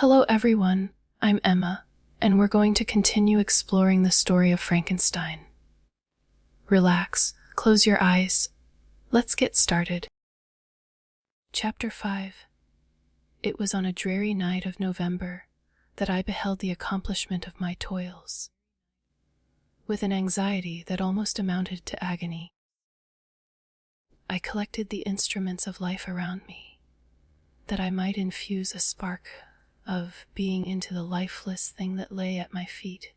Hello everyone, I'm Emma, and we're going to continue exploring the story of Frankenstein. Relax, close your eyes. Let's get started. Chapter 5. It was on a dreary night of November that I beheld the accomplishment of my toils. With an anxiety that almost amounted to agony, I collected the instruments of life around me, that I might infuse a spark of being into the lifeless thing that lay at my feet.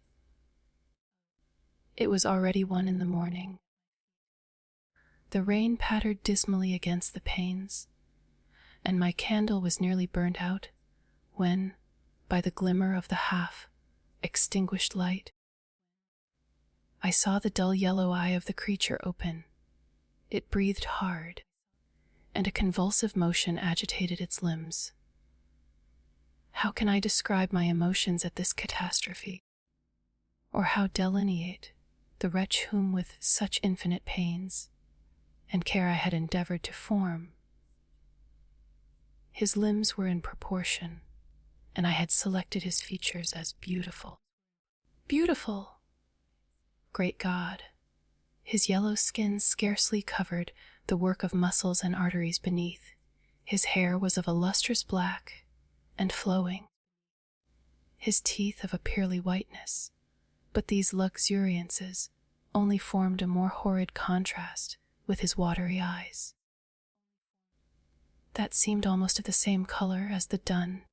It was already 1 a.m. The rain pattered dismally against the panes, and my candle was nearly burnt out when, by the glimmer of the half-extinguished light, I saw the dull yellow eye of the creature open. It breathed hard, and a convulsive motion agitated its limbs. How can I describe my emotions at this catastrophe? Or how delineate the wretch whom with such infinite pains and care I had endeavored to form? His limbs were in proportion, and I had selected his features as beautiful. Beautiful! Great God! His yellow skin scarcely covered the work of muscles and arteries beneath. His hair was of a lustrous black and flowing, his teeth of a pearly whiteness, but these luxuriances only formed a more horrid contrast with his watery eyes, that seemed almost of the same color as the dun,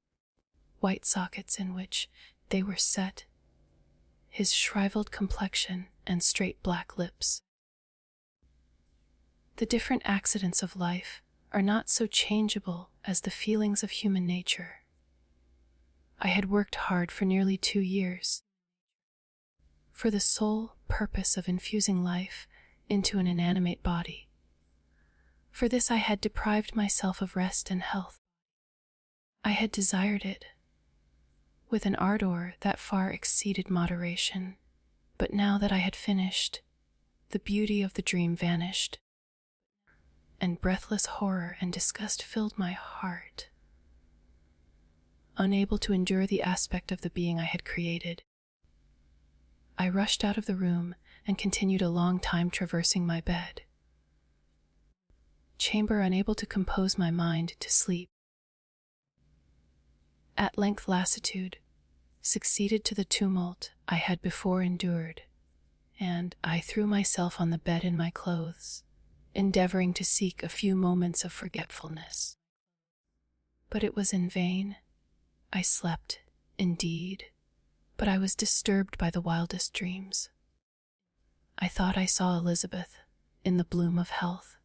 white sockets in which they were set, his shriveled complexion and straight black lips. The different accidents of life are not so changeable as the feelings of human nature. I had worked hard for nearly 2 years, for the sole purpose of infusing life into an inanimate body. For this I had deprived myself of rest and health. I had desired it with an ardor that far exceeded moderation, but now that I had finished, the beauty of the dream vanished, and breathless horror and disgust filled my heart. Unable to endure the aspect of the being I had created, I rushed out of the room and continued a long time traversing my bed, chamber unable to compose my mind to sleep. At length lassitude succeeded to the tumult I had before endured, and I threw myself on the bed in my clothes, endeavoring to seek a few moments of forgetfulness. But it was in vain. I slept, indeed, but I was disturbed by the wildest dreams. I thought I saw Elizabeth, in the bloom of health,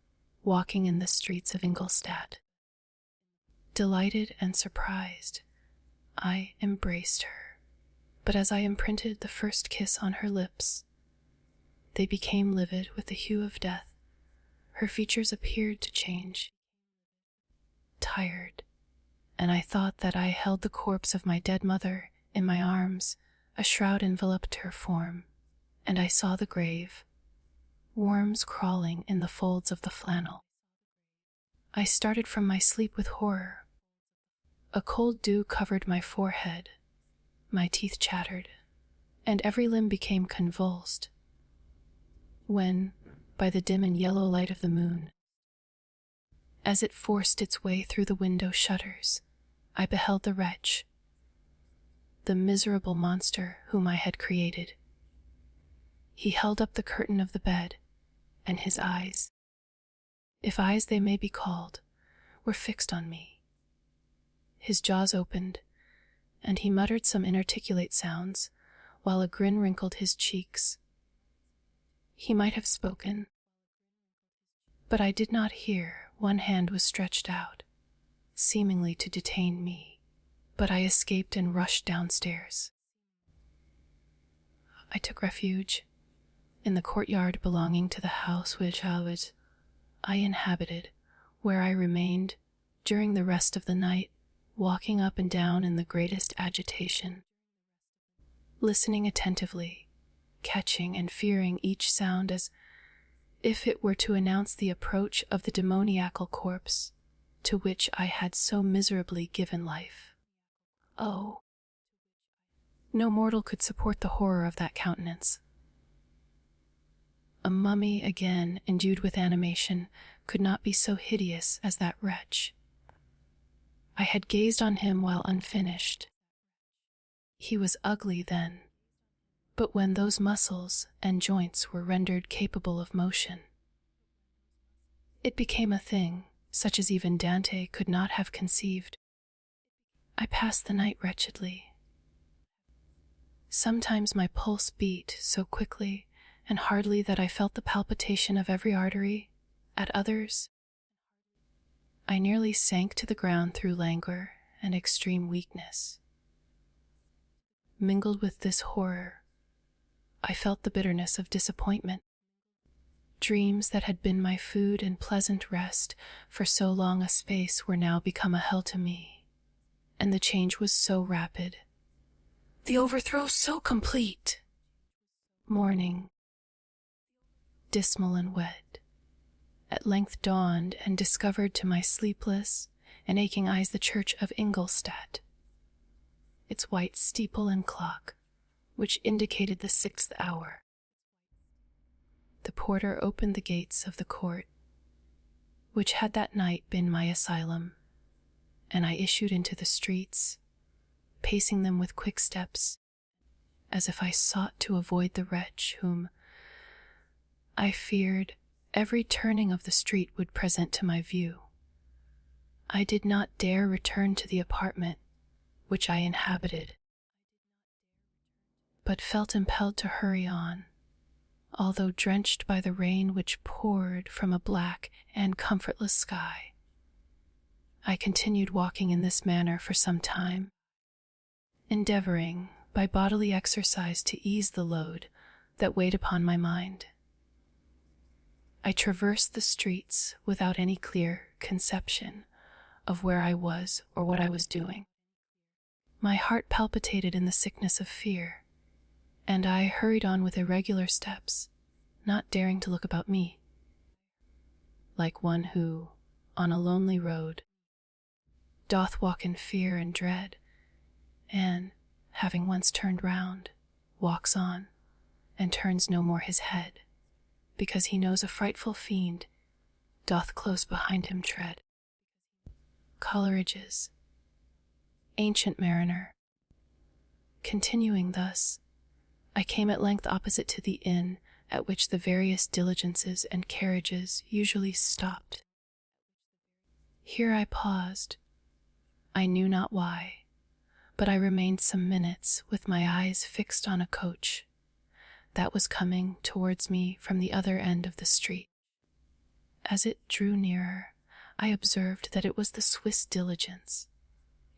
walking in the streets of Ingolstadt. Delighted and surprised, I embraced her, but as I imprinted the first kiss on her lips, they became livid with the hue of death. Her features appeared to change. Tired, and I thought that I held the corpse of my dead mother in my arms, a shroud enveloped her form, and I saw the grave, worms crawling in the folds of the flannel. I started from my sleep with horror. A cold dew covered my forehead, my teeth chattered, and every limb became convulsed, when, by the dim and yellow light of the moon, as it forced its way through the window shutters, I beheld the wretch, the miserable monster whom I had created. He held up the curtain of the bed, and his eyes, if eyes they may be called, were fixed on me. His jaws opened, and he muttered some inarticulate sounds, while a grin wrinkled his cheeks. He might have spoken, but I did not hear. One hand was stretched out, seemingly to detain me, but I escaped and rushed downstairs. I took refuge in the courtyard belonging to the house which I inhabited, where I remained during the rest of the night, walking up and down in the greatest agitation, listening attentively, catching and fearing each sound as if it were to announce the approach of the demoniacal corpse to which I had so miserably given life. Oh, no mortal could support the horror of that countenance. A mummy, again endued with animation, could not be so hideous as that wretch. I had gazed on him while unfinished. He was ugly then, but when those muscles and joints were rendered capable of motion, it became a thing such as even Dante could not have conceived. I passed the night wretchedly. Sometimes my pulse beat so quickly and hardly that I felt the palpitation of every artery. At others, I nearly sank to the ground through languor and extreme weakness. Mingled with this horror, I felt the bitterness of disappointment. Dreams that had been my food and pleasant rest for so long a space were now become a hell to me, and the change was so rapid, the overthrow so complete. Morning, dismal and wet, at length dawned and discovered to my sleepless and aching eyes the church of Ingolstadt, its white steeple and clock, which indicated the 6th hour. The porter opened the gates of the court, which had that night been my asylum, and I issued into the streets, pacing them with quick steps, as if I sought to avoid the wretch whom I feared every turning of the street would present to my view. I did not dare return to the apartment which I inhabited, but felt impelled to hurry on, although drenched by the rain which poured from a black and comfortless sky. I continued walking in this manner for some time, endeavoring by bodily exercise to ease the load that weighed upon my mind. I traversed the streets without any clear conception of where I was or what I was doing. My heart palpitated in the sickness of fear, and I hurried on with irregular steps, not daring to look about me, like one who, on a lonely road, doth walk in fear and dread, and, having once turned round, walks on, and turns no more his head, because he knows a frightful fiend doth close behind him tread. Coleridge's Ancient Mariner. Continuing thus, I came at length opposite to the inn at which the various diligences and carriages usually stopped. Here I paused. I knew not why, but I remained some minutes with my eyes fixed on a coach that was coming towards me from the other end of the street. As it drew nearer, I observed that it was the Swiss diligence.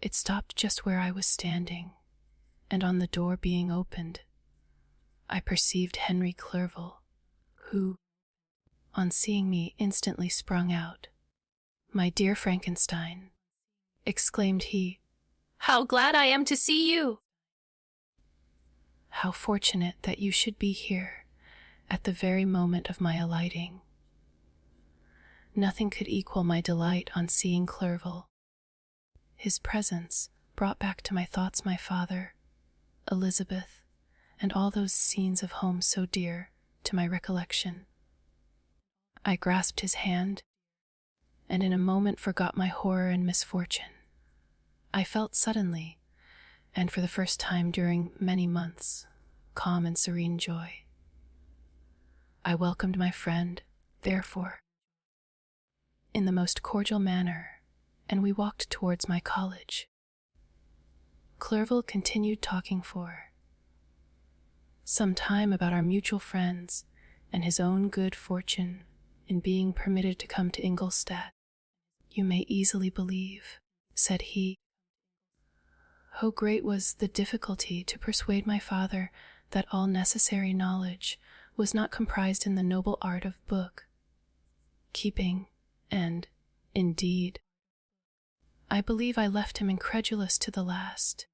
It stopped just where I was standing, and on the door being opened, I perceived Henry Clerval, who, on seeing me, instantly sprung out. "My dear Frankenstein," exclaimed he, "how glad I am to see you! How fortunate that you should be here at the very moment of my alighting." Nothing could equal my delight on seeing Clerval. His presence brought back to my thoughts my father, Elizabeth, and all those scenes of home so dear to my recollection. I grasped his hand, and in a moment forgot my horror and misfortune. I felt suddenly, and for the first time during many months, calm and serene joy. I welcomed my friend, therefore, in the most cordial manner, and we walked towards my college. Clerval continued talking for some time about our mutual friends and his own good fortune in being permitted to come to Ingolstadt. "You may easily believe," said he, "how great was the difficulty to persuade my father that all necessary knowledge was not comprised in the noble art of book keeping, and, indeed, I believe I left him incredulous to the last,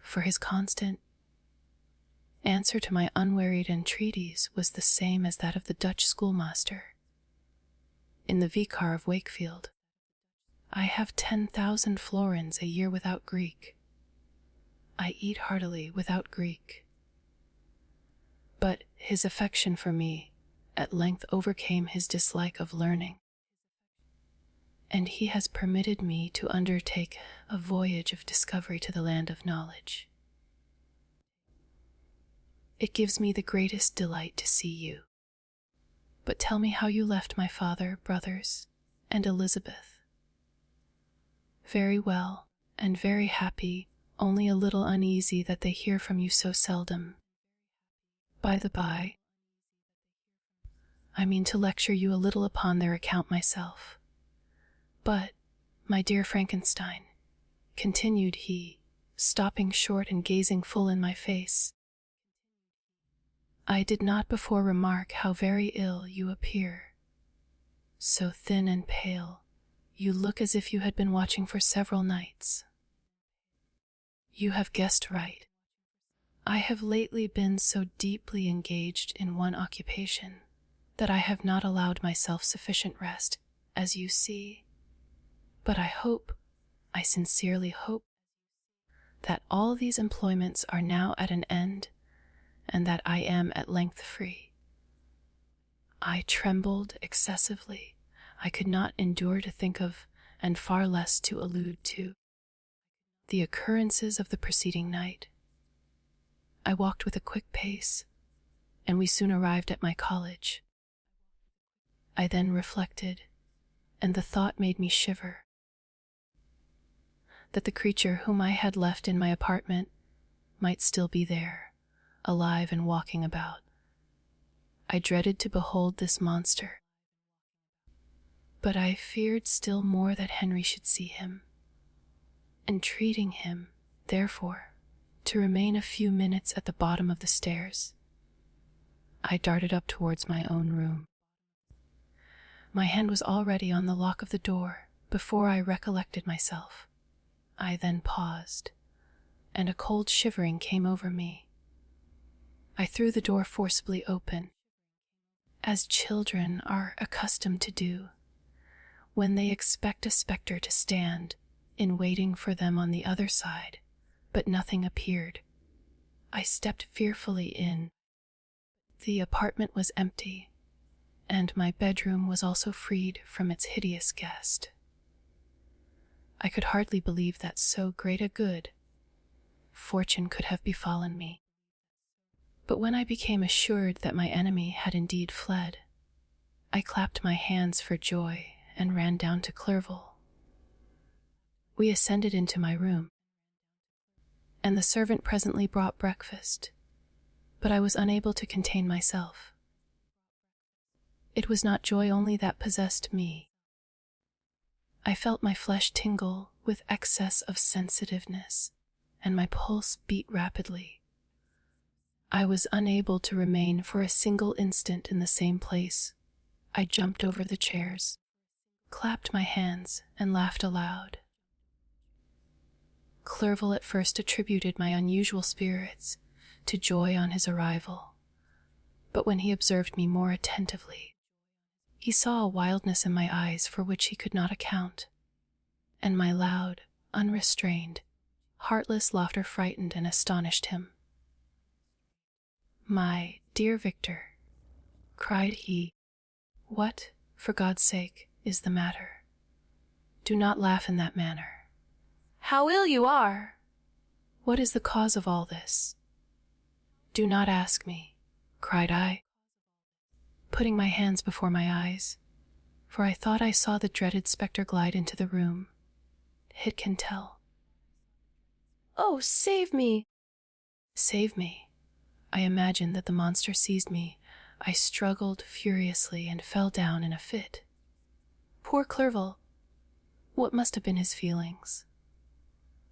for his constant answer to my unwearied entreaties was the same as that of the Dutch schoolmaster in the Vicar of Wakefield. I have 10,000 florins a year without Greek, I eat heartily without Greek. But his affection for me at length overcame his dislike of learning, and he has permitted me to undertake a voyage of discovery to the land of knowledge. It gives me the greatest delight to see you. But tell me how you left my father, brothers, and Elizabeth. Very well, and very happy, only a little uneasy that they hear from you so seldom. By the by, I mean to lecture you a little upon their account myself. But, my dear Frankenstein, continued he, stopping short and gazing full in my face, I did not before remark how very ill you appear. So thin and pale, you look as if you had been watching for several nights. You have guessed right. I have lately been so deeply engaged in one occupation that I have not allowed myself sufficient rest, as you see. But I sincerely hope, that all these employments are now at an end, and that I am at length free. I trembled excessively. I could not endure to think of, and far less to allude to, the occurrences of the preceding night. I walked with a quick pace, and we soon arrived at my college. I then reflected, and the thought made me shiver, that the creature whom I had left in my apartment might still be there, alive and walking about. I dreaded to behold this monster, but I feared still more that Henry should see him. Entreating him, therefore, to remain a few minutes at the bottom of the stairs, I darted up towards my own room. My hand was already on the lock of the door before I recollected myself. I then paused, and a cold shivering came over me. I threw the door forcibly open, as children are accustomed to do when they expect a spectre to stand in waiting for them on the other side, but nothing appeared. I stepped fearfully in. The apartment was empty, and my bedroom was also freed from its hideous guest. I could hardly believe that so great a good fortune could have befallen me. But when I became assured that my enemy had indeed fled, I clapped my hands for joy and ran down to Clerval. We ascended into my room, and the servant presently brought breakfast, but I was unable to contain myself. It was not joy only that possessed me. I felt my flesh tingle with excess of sensitiveness, and my pulse beat rapidly. I was unable to remain for a single instant in the same place. I jumped over the chairs, clapped my hands, and laughed aloud. Clerval at first attributed my unusual spirits to joy on his arrival, but when he observed me more attentively, he saw a wildness in my eyes for which he could not account, and my loud, unrestrained, heartless laughter frightened and astonished him. "My dear Victor," cried he, "what, for God's sake, is the matter? Do not laugh in that manner. How ill you are! What is the cause of all this?" "Do not ask me," cried I, putting my hands before my eyes, for I thought I saw the dreaded spectre glide into the room. Hit can tell. "Oh, save me!" Save me! I imagined that the monster seized me. I struggled furiously and fell down in a fit. Poor Clerval! What must have been his feelings?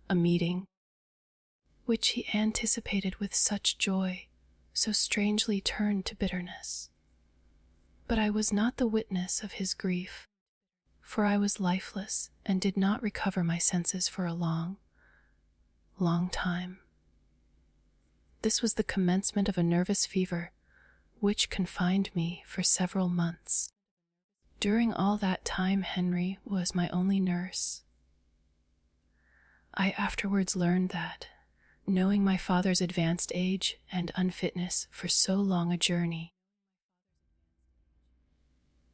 A meeting, which he anticipated with such joy, so strangely turned to bitterness. But I was not the witness of his grief, for I was lifeless and did not recover my senses for a long, long time. This was the commencement of a nervous fever, which confined me for several months. During all that time, Henry was my only nurse. I afterwards learned that, knowing my father's advanced age and unfitness for so long a journey,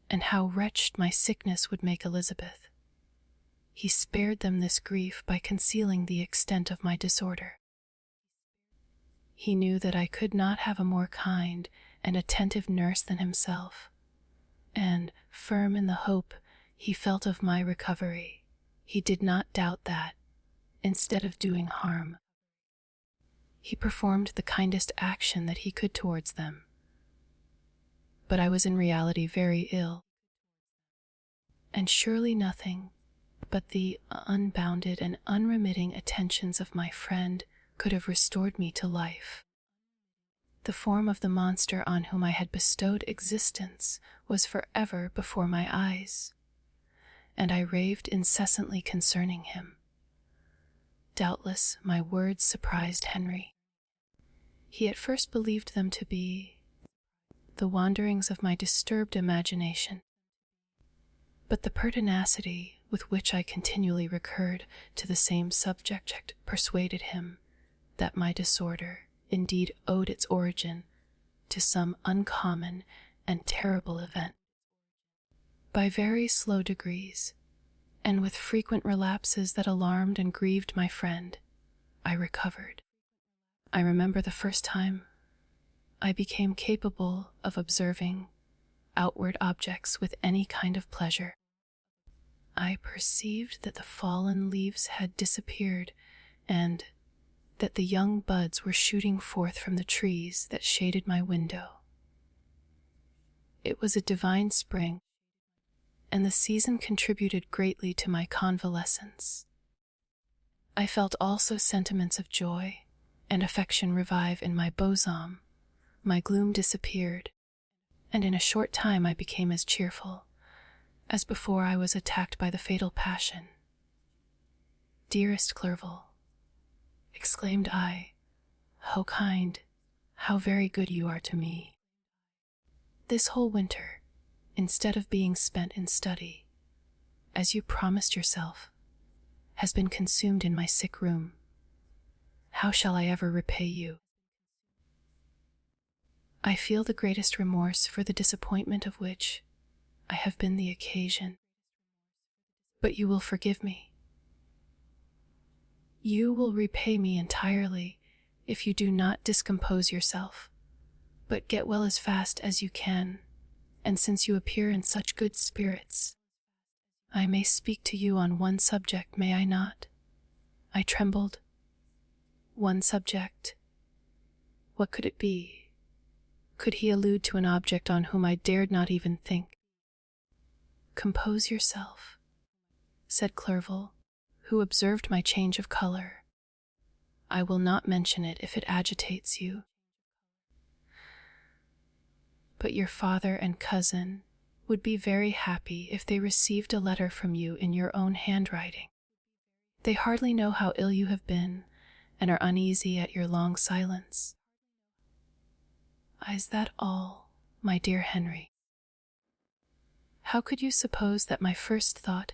and how wretched my sickness would make Elizabeth, he spared them this grief by concealing the extent of my disorder. He knew that I could not have a more kind and attentive nurse than himself, and, firm in the hope he felt of my recovery, he did not doubt that, instead of doing harm, he performed the kindest action that he could towards them. But I was in reality very ill, and surely nothing but the unbounded and unremitting attentions of my friend could have restored me to life. The form of the monster on whom I had bestowed existence was forever before my eyes, and I raved incessantly concerning him. Doubtless my words surprised Henry. He at first believed them to be the wanderings of my disturbed imagination, but the pertinacity with which I continually recurred to the same subject persuaded him that my disorder indeed owed its origin to some uncommon and terrible event. By very slow degrees, and with frequent relapses that alarmed and grieved my friend, I recovered. I remember the first time I became capable of observing outward objects with any kind of pleasure. I perceived that the fallen leaves had disappeared, and that the young buds were shooting forth from the trees that shaded my window. It was a divine spring, and the season contributed greatly to my convalescence. I felt also sentiments of joy and affection revive in my bosom. My gloom disappeared, and in a short time I became as cheerful as before I was attacked by the fatal passion. "Dearest Clerval," exclaimed I, "how kind, how very good you are to me. This whole winter, instead of being spent in study, as you promised yourself, has been consumed in my sick room. How shall I ever repay you? I feel the greatest remorse for the disappointment of which I have been the occasion. But you will forgive me. You will repay me entirely if you do not discompose yourself, but get well as fast as you can, and since you appear in such good spirits, I may speak to you on one subject, may I not?" I trembled. One subject. What could it be? Could he allude to an object on whom I dared not even think? "Compose yourself," said Clerval, who observed my change of color. "I will not mention it if it agitates you. But your father and cousin would be very happy if they received a letter from you in your own handwriting. They hardly know how ill you have been, and are uneasy at your long silence. Is that all, my dear Henry? How could you suppose that my first thought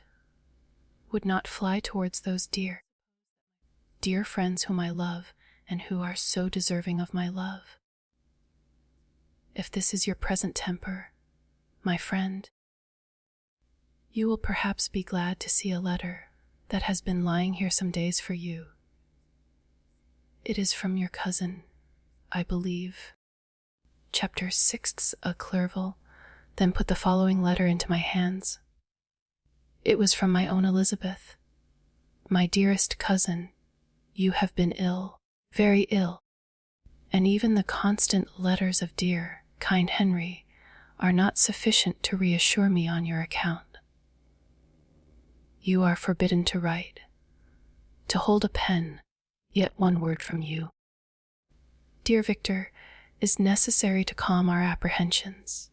would not fly towards those dear friends whom I love and who are so deserving of my love? If this is your present temper, my friend, you will perhaps be glad to see a letter that has been lying here some days for you. It is from your cousin, I believe." Chapter 6. Clerval then put the following letter into my hands. It was from my own Elizabeth. "My dearest cousin, you have been ill, very ill, and even the constant letters of dear, kind Henry are not sufficient to reassure me on your account. You are forbidden to write, to hold a pen, yet one word from you, dear Victor, is necessary to calm our apprehensions.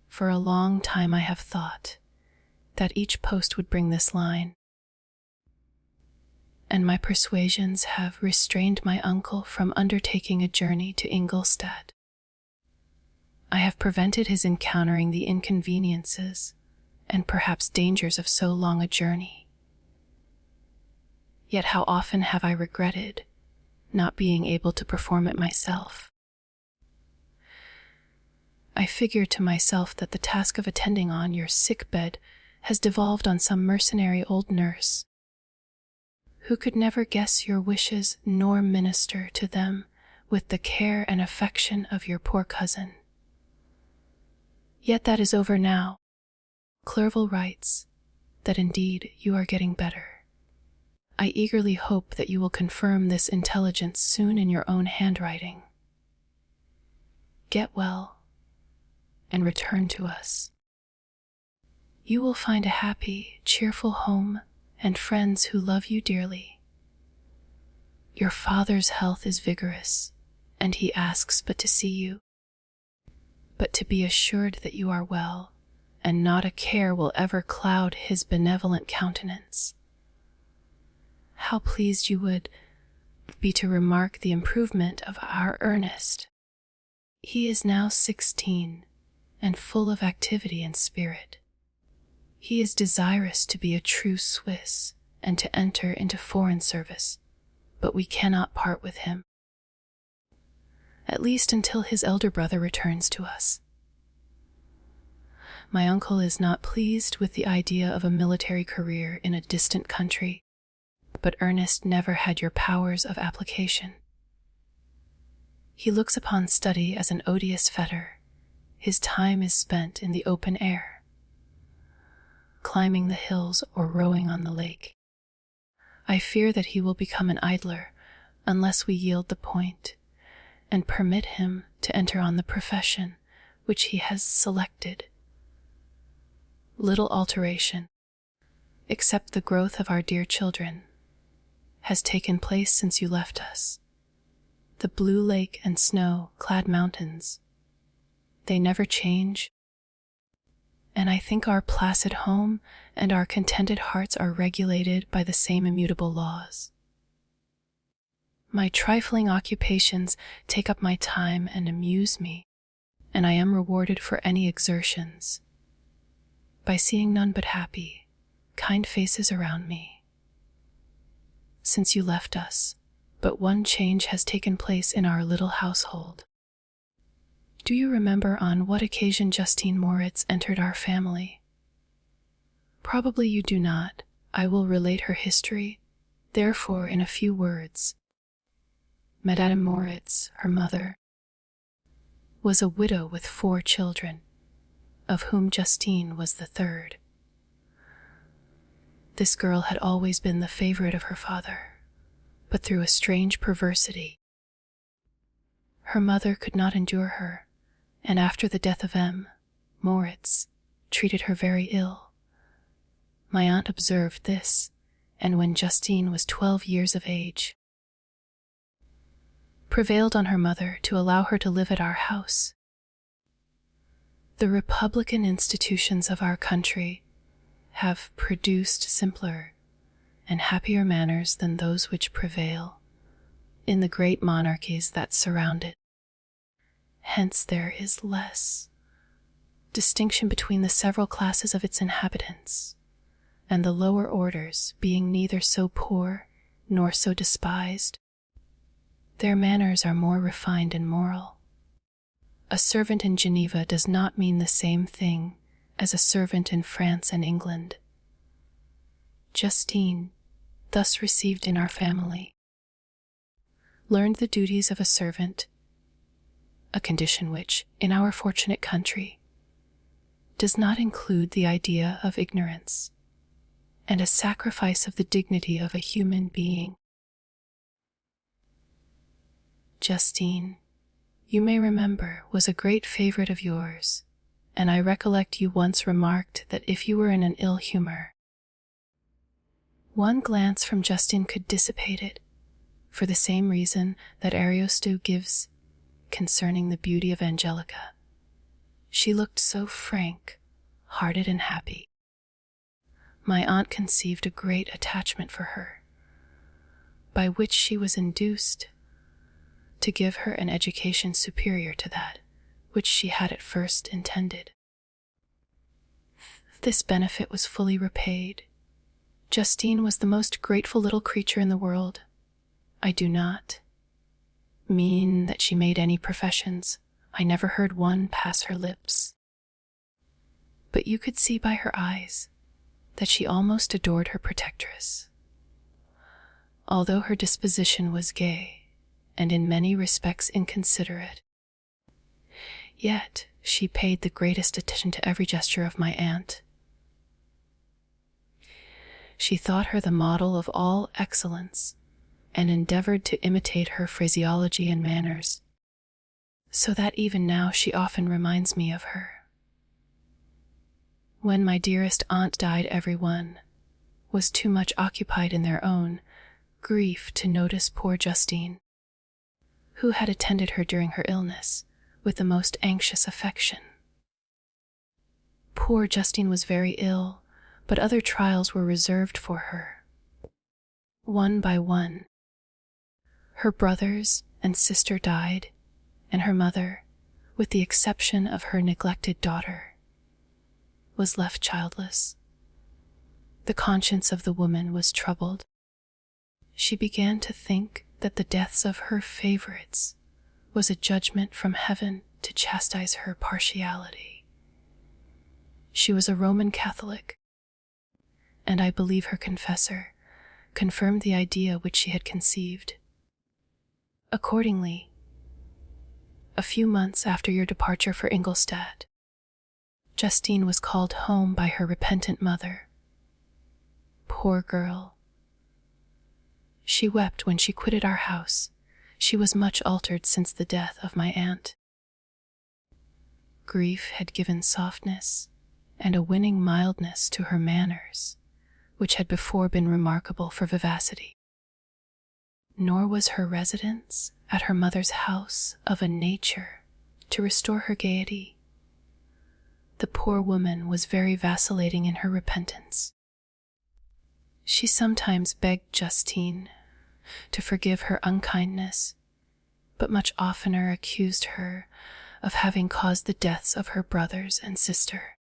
For a long time I have thought that each post would bring this line, and my persuasions have restrained my uncle from undertaking a journey to Ingolstadt. I have prevented his encountering the inconveniences and perhaps dangers of so long a journey. Yet how often have I regretted not being able to perform it myself. I figure to myself that the task of attending on your sick bed has devolved on some mercenary old nurse, who could never guess your wishes nor minister to them with the care and affection of your poor cousin. Yet that is over now. Clerval writes that indeed you are getting better. I eagerly hope that you will confirm this intelligence soon in your own handwriting. Get well and return to us. You will find a happy, cheerful home and friends who love you dearly. Your father's health is vigorous, and he asks but to see you, but to be assured that you are well, and not a care will ever cloud his benevolent countenance. How pleased you would be to remark the improvement of our Ernest. He is now 16, and full of activity and spirit. He is desirous to be a true Swiss and to enter into foreign service, but we cannot part with him, at least until his elder brother returns to us. My uncle is not pleased with the idea of a military career in a distant country, but Ernest never had your powers of application. He looks upon study as an odious fetter. His time is spent in the open air, climbing the hills or rowing on the lake. I fear that he will become an idler unless we yield the point and permit him to enter on the profession which he has selected. Little alteration, except the growth of our dear children, has taken place since you left us. The blue lake and snow-clad mountains, they never change, and I think our placid home and our contented hearts are regulated by the same immutable laws. My trifling occupations take up my time and amuse me, and I am rewarded for any exertions by seeing none but happy, kind faces around me. Since you left us, but one change has taken place in our little household. Do you remember on what occasion Justine Moritz entered our family? Probably you do not. I will relate her history, therefore, in a few words. Madame Moritz, her mother, was a widow with 4 children, of whom Justine was the 3rd. This girl had always been the favorite of her father, but through a strange perversity, her mother could not endure her, and after the death of M. Moritz treated her very ill. My aunt observed this, and when Justine was 12 years of age, prevailed on her mother to allow her to live at our house. The republican institutions of our country have produced simpler and happier manners than those which prevail in the great monarchies that surround it. Hence there is less distinction between the several classes of its inhabitants, and the lower orders being neither so poor nor so despised, their manners are more refined and moral. A servant in Geneva does not mean the same thing as a servant in France and England. Justine, thus received in our family, learned the duties of a servant, a condition which, in our fortunate country, does not include the idea of ignorance and a sacrifice of the dignity of a human being. Justine, you may remember, was a great favorite of yours, and I recollect you once remarked that if you were in an ill humor, one glance from Justine could dissipate it, for the same reason that Ariosto gives concerning the beauty of Angelica. She looked so frank, hearted, and happy. My aunt conceived a great attachment for her, by which she was induced to give her an education superior to that which she had at first intended. This benefit was fully repaid. Justine was the most grateful little creature in the world. I do not, mean that she made any professions. I never heard one pass her lips. But you could see by her eyes that she almost adored her protectress. Although her disposition was gay, and in many respects inconsiderate, yet she paid the greatest attention to every gesture of my aunt. She thought her the model of all excellence, and endeavored to imitate her phraseology and manners, so that even now she often reminds me of her. When my dearest aunt died, everyone was too much occupied in their own grief to notice poor Justine, who had attended her during her illness with the most anxious affection. Poor Justine was very ill, but other trials were reserved for her. One by one, her brothers and sister died, and her mother, with the exception of her neglected daughter, was left childless. The conscience of the woman was troubled. She began to think that the deaths of her favorites was a judgment from heaven to chastise her partiality. She was a Roman Catholic, and I believe her confessor confirmed the idea which she had conceived. Accordingly, a few months after your departure for Ingolstadt, Justine was called home by her repentant mother. Poor girl! She wept when she quitted our house. She was much altered since the death of my aunt. Grief had given softness and a winning mildness to her manners, which had before been remarkable for vivacity. Nor was her residence at her mother's house of a nature to restore her gaiety. The poor woman was very vacillating in her repentance. She sometimes begged Justine to forgive her unkindness, but much oftener accused her of having caused the deaths of her brothers and sister.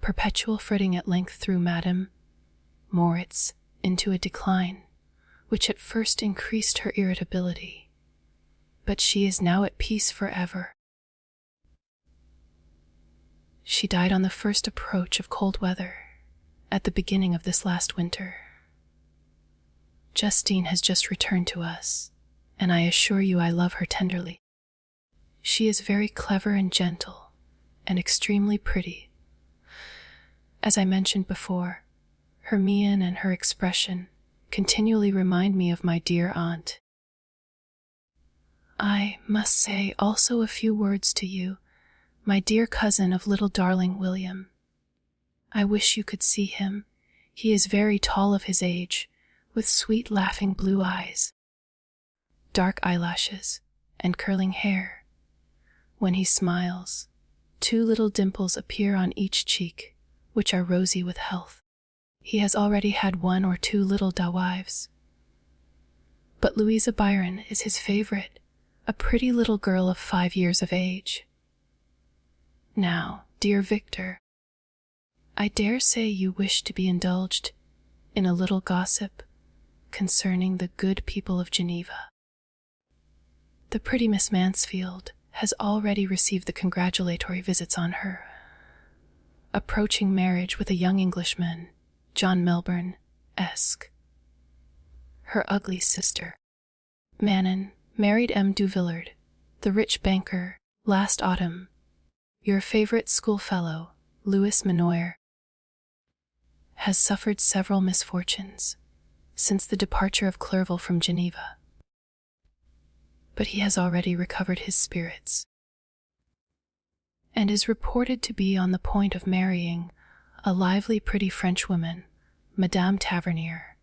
Perpetual fretting at length threw Madame Moritz into a decline, which at first increased her irritability, but she is now at peace forever. She died on the first approach of cold weather, at the beginning of this last winter. Justine has just returned to us, and I assure you I love her tenderly. She is very clever and gentle, and extremely pretty. As I mentioned before, her mien and her expression continually remind me of my dear aunt. I must say also a few words to you, my dear cousin of little darling William. I wish you could see him. He is very tall of his age, with sweet laughing blue eyes, dark eyelashes, and curling hair. When he smiles, 2 little dimples appear on each cheek, which are rosy with health. He has already had 1 or 2 little wives. But Louisa Byron is his favorite, a pretty little girl of 5 years of age. Now, dear Victor, I dare say you wish to be indulged in a little gossip concerning the good people of Geneva. The pretty Miss Mansfield has already received the congratulatory visits on her approaching marriage with a young Englishman, John Melbourne-esque. Her ugly sister, Manon, married M. du Villard, the rich banker, last autumn. Your favorite schoolfellow, Louis Minoir, has suffered several misfortunes since the departure of Clerval from Geneva, but he has already recovered his spirits and is reported to be on the point of marrying a lively, pretty Frenchwoman, Madame Tavernier.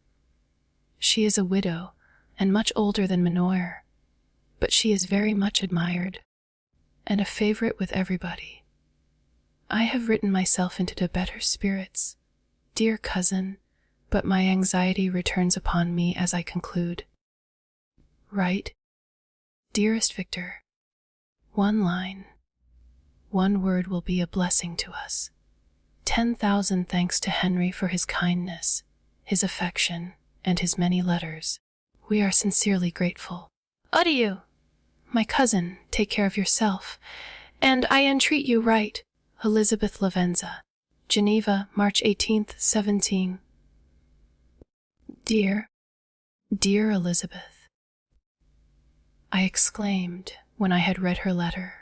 She is a widow and much older than Minoir, but she is very much admired and a favorite with everybody. I have written myself into better spirits, dear cousin, but my anxiety returns upon me as I conclude. Write, dearest Victor, 1 line, 1 word will be a blessing to us. 10,000 thanks to Henry for his kindness, his affection, and his many letters. We are sincerely grateful. Adieu! My cousin, take care of yourself, and I entreat you write. Elizabeth Lavenza, Geneva, March 18th, 17. Dear Elizabeth, I exclaimed when I had read her letter.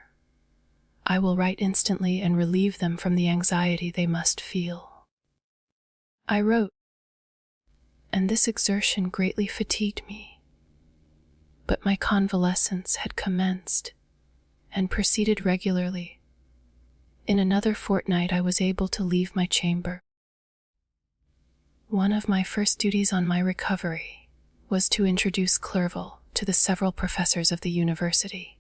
I will write instantly and relieve them from the anxiety they must feel. I wrote, and this exertion greatly fatigued me. But my convalescence had commenced and proceeded regularly. In another fortnight I was able to leave my chamber. One of my first duties on my recovery was to introduce Clerval to the several professors of the university.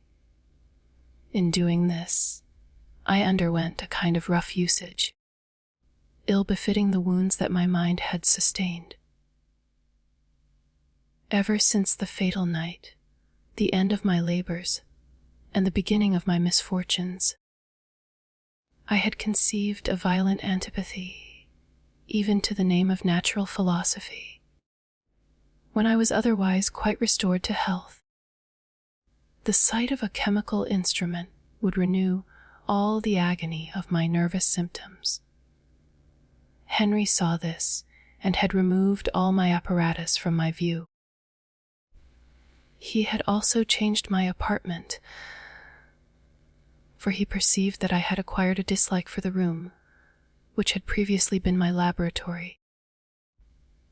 In doing this, I underwent a kind of rough usage, ill-befitting the wounds that my mind had sustained. Ever since the fatal night, the end of my labors, and the beginning of my misfortunes, I had conceived a violent antipathy, even to the name of natural philosophy, when I was otherwise quite restored to health. The sight of a chemical instrument would renew all the agony of my nervous symptoms. Henry saw this and had removed all my apparatus from my view. He had also changed my apartment, for he perceived that I had acquired a dislike for the room, which had previously been my laboratory.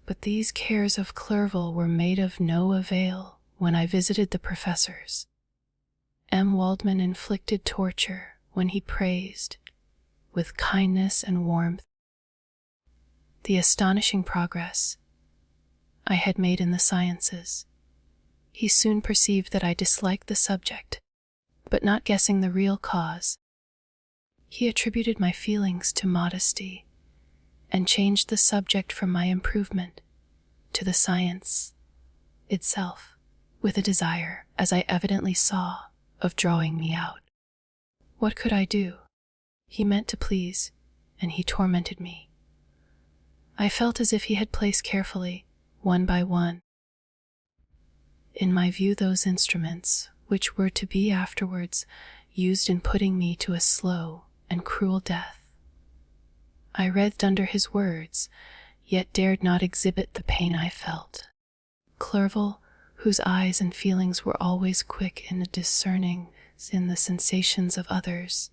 But these cares of Clerval were made of no avail when I visited the professors. M. Waldman inflicted torture when he praised, with kindness and warmth, the astonishing progress I had made in the sciences. He soon perceived that I disliked the subject, but not guessing the real cause, he attributed my feelings to modesty and changed the subject from my improvement to the science itself, with a desire, as I evidently saw, of drawing me out. What could I do? He meant to please, and he tormented me. I felt as if he had placed carefully, one by one, in my view those instruments which were to be afterwards used in putting me to a slow and cruel death. I writhed under his words, yet dared not exhibit the pain I felt. Clerval, whose eyes and feelings were always quick in discerning in the sensations of others,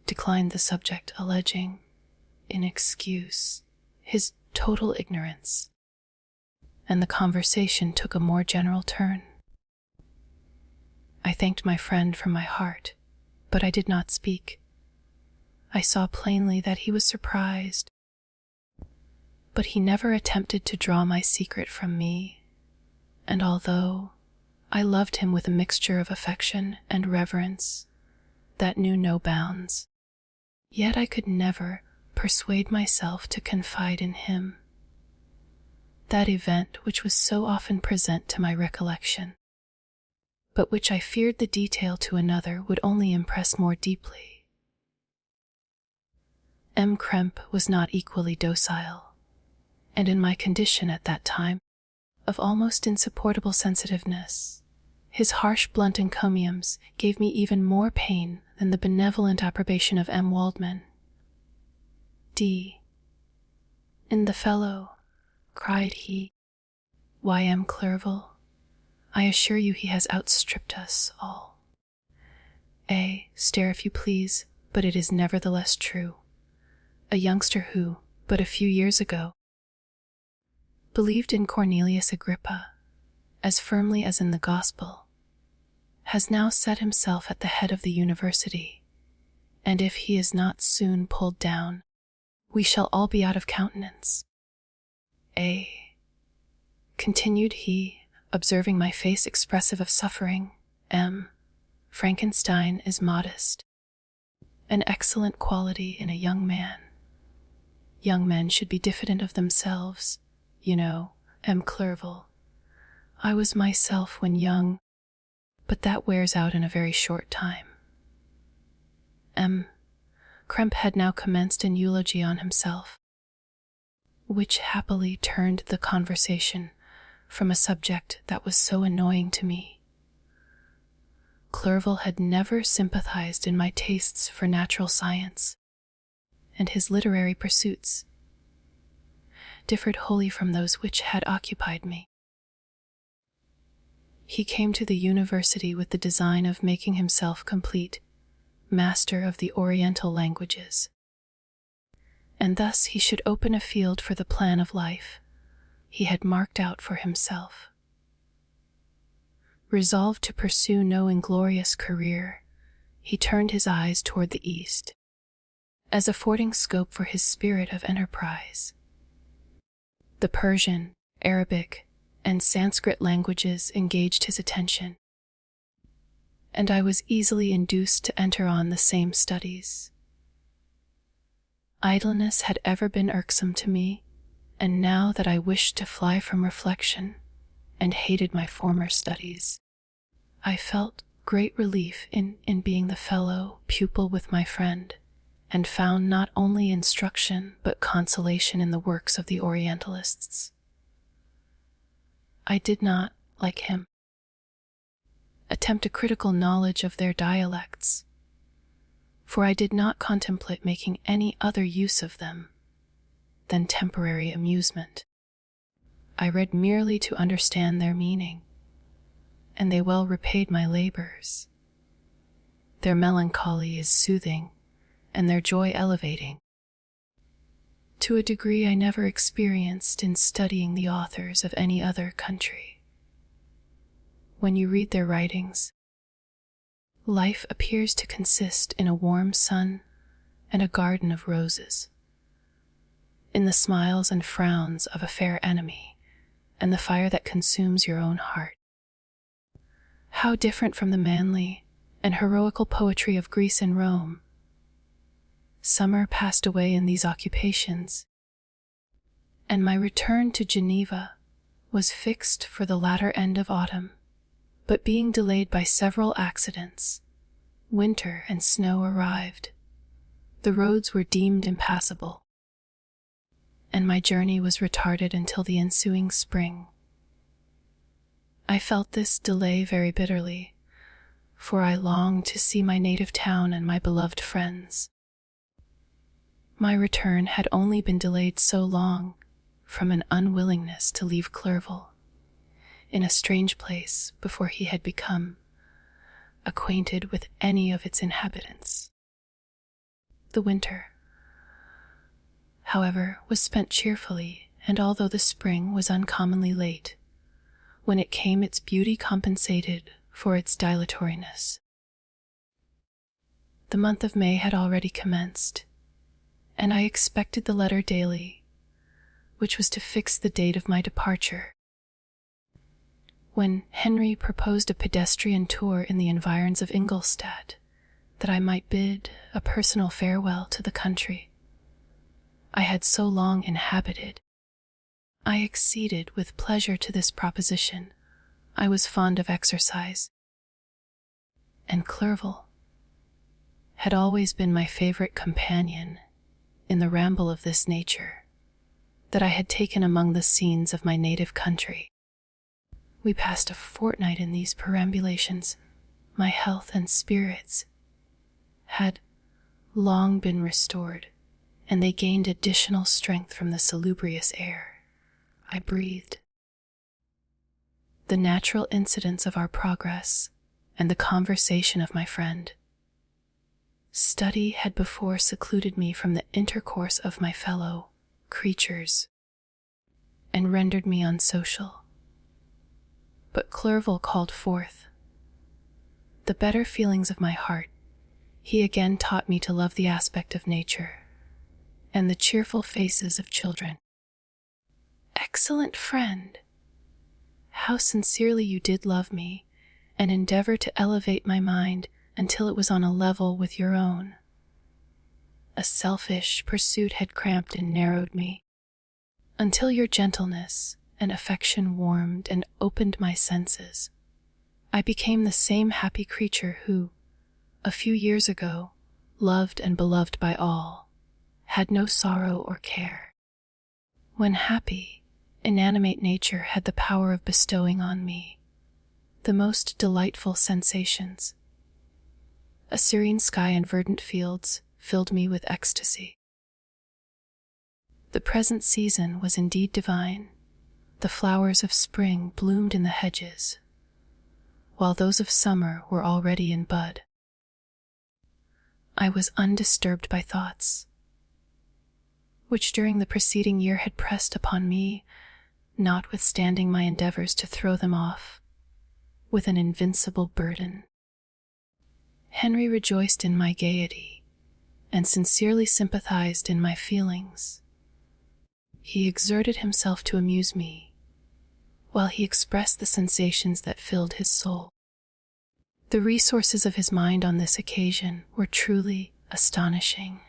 declined the subject, alleging, in excuse, his total ignorance, and the conversation took a more general turn. I thanked my friend from my heart, but I did not speak. I saw plainly that he was surprised, but he never attempted to draw my secret from me, and although I loved him with a mixture of affection and reverence that knew no bounds, yet I could never persuade myself to confide in him. That event which was so often present to my recollection, but which I feared the detail to another would only impress more deeply. M. Krempe was not equally docile, and in my condition at that time, of almost insupportable sensitiveness, his harsh blunt encomiums gave me even more pain than the benevolent approbation of M. Waldman. In the fellow, cried he. Why, M. Clerval, I assure you he has outstripped us all. Stare if you please, but it is nevertheless true. A youngster who, but a few years ago, believed in Cornelius Agrippa as firmly as in the gospel, has now set himself at the head of the university, and if he is not soon pulled down, we shall all be out of countenance. Continued he, observing my face expressive of suffering, M. Frankenstein is modest, an excellent quality in a young man. Young men should be diffident of themselves, you know, M. Clerval. I was myself when young, but that wears out in a very short time. M. Krempe had now commenced an eulogy on himself, which happily turned the conversation from a subject that was so annoying to me Clerval had never sympathized in my tastes for natural science, and his literary pursuits differed wholly from those which had occupied me. He came to the university with the design of making himself complete master of the Oriental languages, and thus he should open a field for the plan of life he had marked out for himself. Resolved to pursue no inglorious career, he turned his eyes toward the east, as affording scope for his spirit of enterprise. The Persian, Arabic, and Sanskrit languages engaged his attention, and I was easily induced to enter on the same studies. Idleness had ever been irksome to me, and now that I wished to fly from reflection and hated my former studies, I felt great relief in being the fellow pupil with my friend, and found not only instruction but consolation in the works of the Orientalists. I did not, like him, attempt a critical knowledge of their dialects, for I did not contemplate making any other use of them than temporary amusement. I read merely to understand their meaning, and they well repaid my labors. Their melancholy is soothing, and their joy elevating, to a degree I never experienced in studying the authors of any other country. When you read their writings, life appears to consist in a warm sun and a garden of roses, in the smiles and frowns of a fair enemy, and the fire that consumes your own heart. How different from the manly and heroical poetry of Greece and Rome! Summer passed away in these occupations, and my return to Geneva was fixed for the latter end of autumn, but being delayed by several accidents, winter and snow arrived. The roads were deemed impassable, and my journey was retarded until the ensuing spring. I felt this delay very bitterly, for I longed to see my native town and my beloved friends. My return had only been delayed so long from an unwillingness to leave Clerval in a strange place before he had become acquainted with any of its inhabitants. The winter, however, was spent cheerfully, and although the spring was uncommonly late, when it came its beauty compensated for its dilatoriness. The month of May had already commenced, and I expected the letter daily, which was to fix the date of my departure. When Henry proposed a pedestrian tour in the environs of Ingolstadt, that I might bid a personal farewell to the country I had so long inhabited, I acceded with pleasure to this proposition. I was fond of exercise, and Clerval had always been my favorite companion in the ramble of this nature that I had taken among the scenes of my native country. We passed a fortnight in these perambulations. My health and spirits had long been restored, and they gained additional strength from the salubrious air I breathed. The natural incidents of our progress and the conversation of my friend. Study had before secluded me from the intercourse of my fellow creatures and rendered me unsocial. But Clerval called forth the better feelings of my heart. He again taught me to love the aspect of nature and the cheerful faces of children. Excellent friend, how sincerely you did love me and endeavor to elevate my mind until it was on a level with your own. A selfish pursuit had cramped and narrowed me, until your gentleness and affection warmed and opened my senses. I became the same happy creature who, a few years ago, loved and beloved by all, had no sorrow or care. When happy, inanimate nature had the power of bestowing on me the most delightful sensations, A serene sky and verdant fields filled me with ecstasy. The present season was indeed divine. The flowers of spring bloomed in the hedges, while those of summer were already in bud. I was undisturbed by thoughts, which during the preceding year had pressed upon me, notwithstanding my endeavors to throw them off, with an invincible burden. Henry rejoiced in my gaiety, and sincerely sympathized in my feelings. He exerted himself to amuse me, while he expressed the sensations that filled his soul. The resources of his mind on this occasion were truly astonishing.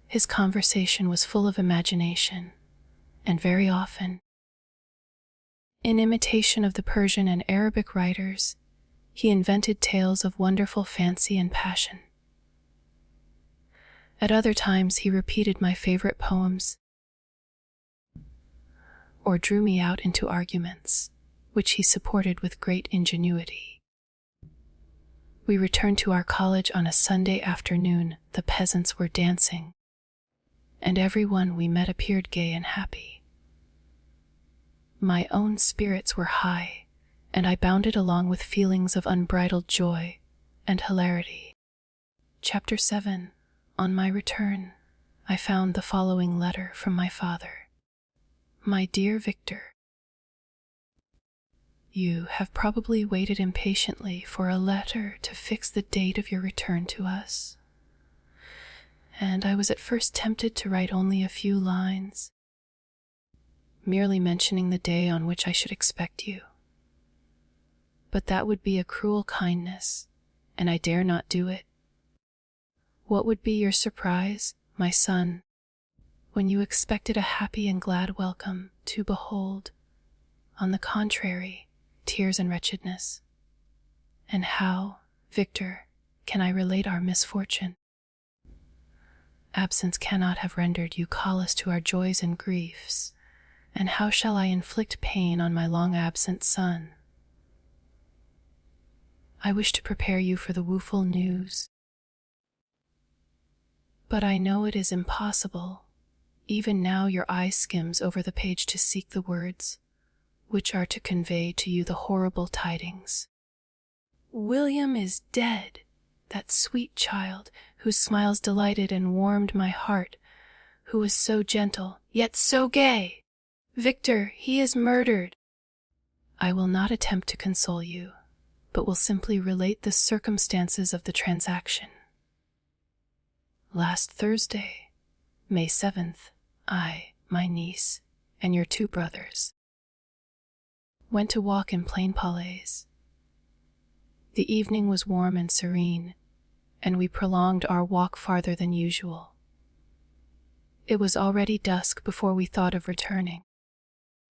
His conversation was full of imagination, and very often, in imitation of the Persian and Arabic writers, he invented tales of wonderful fancy and passion. At other times he repeated my favorite poems, or drew me out into arguments, which he supported with great ingenuity. We returned to our college on a Sunday afternoon. The peasants were dancing, and every one we met appeared gay and happy. My own spirits were high, and I bounded along with feelings of unbridled joy and hilarity. Chapter 7. On my return, I found the following letter from my father. My dear Victor, you have probably waited impatiently for a letter to fix the date of your return to us, and I was at first tempted to write only a few lines, merely mentioning the day on which I should expect you. But that would be a cruel kindness, and I dare not do it. What would be your surprise, my son, when you expected a happy and glad welcome to behold, on the contrary, tears and wretchedness? And how, Victor, can I relate our misfortune? Absence cannot have rendered you callous to our joys and griefs, and how shall I inflict pain on my long-absent son? I wish to prepare you for the woeful news, but I know it is impossible. Even now your eye skims over the page to seek the words which are to convey to you the horrible tidings. William is dead, that sweet child whose smiles delighted and warmed my heart, who was so gentle, yet so gay. Victor, he is murdered. I will not attempt to console you, but will simply relate the circumstances of the transaction. Last Thursday, May 7th, I, my niece, and your 2 brothers went to walk in Plain Palais. The evening was warm and serene, and we prolonged our walk farther than usual. It was already dusk before we thought of returning,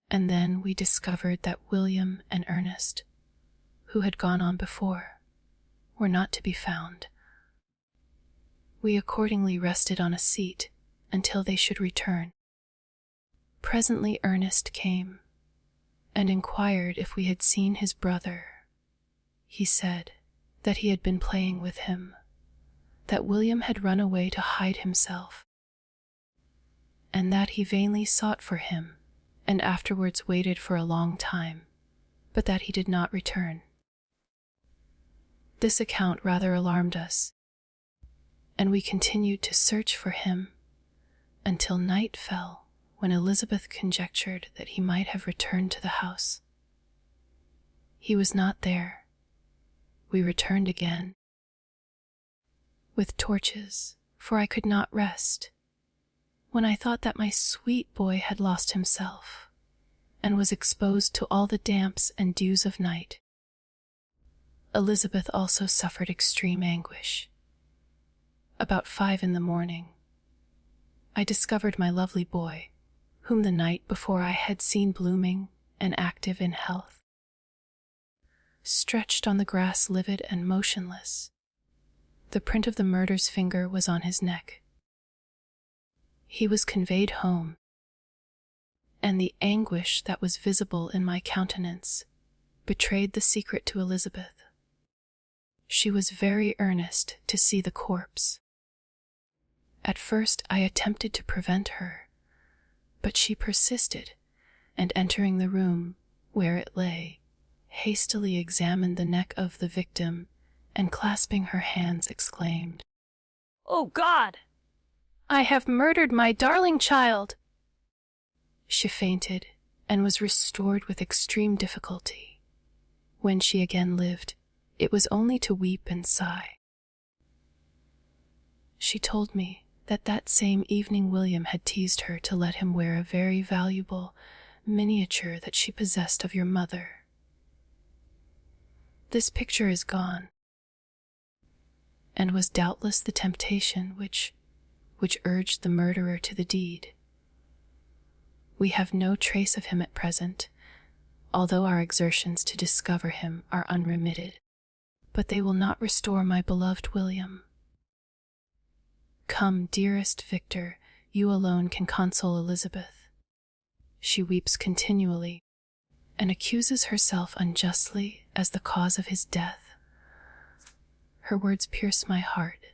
and then we discovered that William and Ernest, who had gone on before, were not to be found. We accordingly rested on a seat until they should return. Presently Ernest came and inquired if we had seen his brother. He said that he had been playing with him, that William had run away to hide himself, and that he vainly sought for him and afterwards waited for a long time, but that he did not return. This account rather alarmed us, and we continued to search for him until night fell, when Elizabeth conjectured that he might have returned to the house. He was not there. We returned again, with torches, for I could not rest, when I thought that my sweet boy had lost himself, and was exposed to all the damps and dews of night. Elizabeth also suffered extreme anguish. About 5 in the morning, I discovered my lovely boy, whom the night before I had seen blooming and active in health, stretched on the grass livid and motionless. The print of the murderer's finger was on his neck. He was conveyed home, and the anguish that was visible in my countenance betrayed the secret to Elizabeth. She was very earnest to see the corpse. At first I attempted to prevent her, but she persisted, and entering the room where it lay, hastily examined the neck of the victim and clasping her hands exclaimed, "Oh God! I have murdered my darling child!" She fainted and was restored with extreme difficulty. When she again lived, it was only to weep and sigh. She told me that that same evening William had teased her to let him wear a very valuable miniature that she possessed of your mother. This picture is gone, and was doubtless the temptation which urged the murderer to the deed. We have no trace of him at present, although our exertions to discover him are unremitted, but they will not restore my beloved William. Come, dearest Victor, you alone can console Elizabeth. She weeps continually, and accuses herself unjustly as the cause of his death. Her words pierce my heart.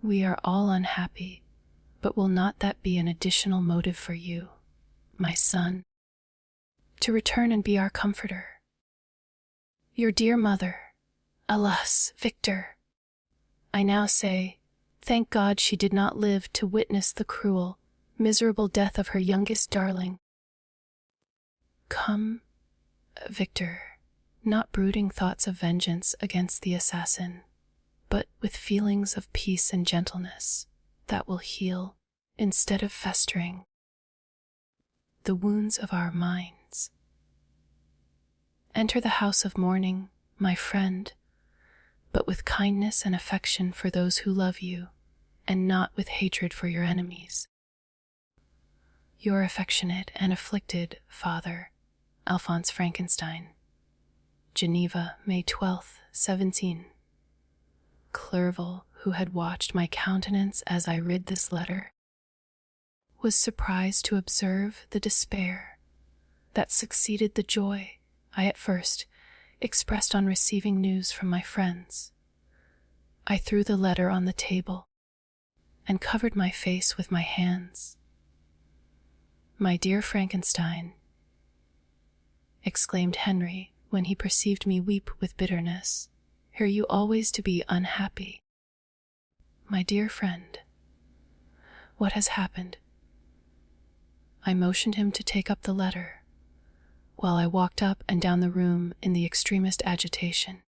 We are all unhappy, but will not that be an additional motive for you, my son, to return and be our comforter? Your dear mother, alas, Victor, I now say, thank God she did not live to witness the cruel, miserable death of her youngest darling. Come, Victor, not brooding thoughts of vengeance against the assassin, but with feelings of peace and gentleness that will heal, instead of festering, the wounds of our minds. Enter the house of mourning, my friend, but with kindness and affection for those who love you, and not with hatred for your enemies. Your affectionate and afflicted father, Alphonse Frankenstein. Geneva, May 12th, 17. Clerval, who had watched my countenance as I read this letter, was surprised to observe the despair that succeeded the joy I at first expressed on receiving news from my friends. I threw the letter on the table and covered my face with my hands. "My dear Frankenstein," exclaimed Henry when he perceived me weep with bitterness, "hear you always to be unhappy. My dear friend, what has happened?" I motioned him to take up the letter, while I walked up and down the room in the extremest agitation.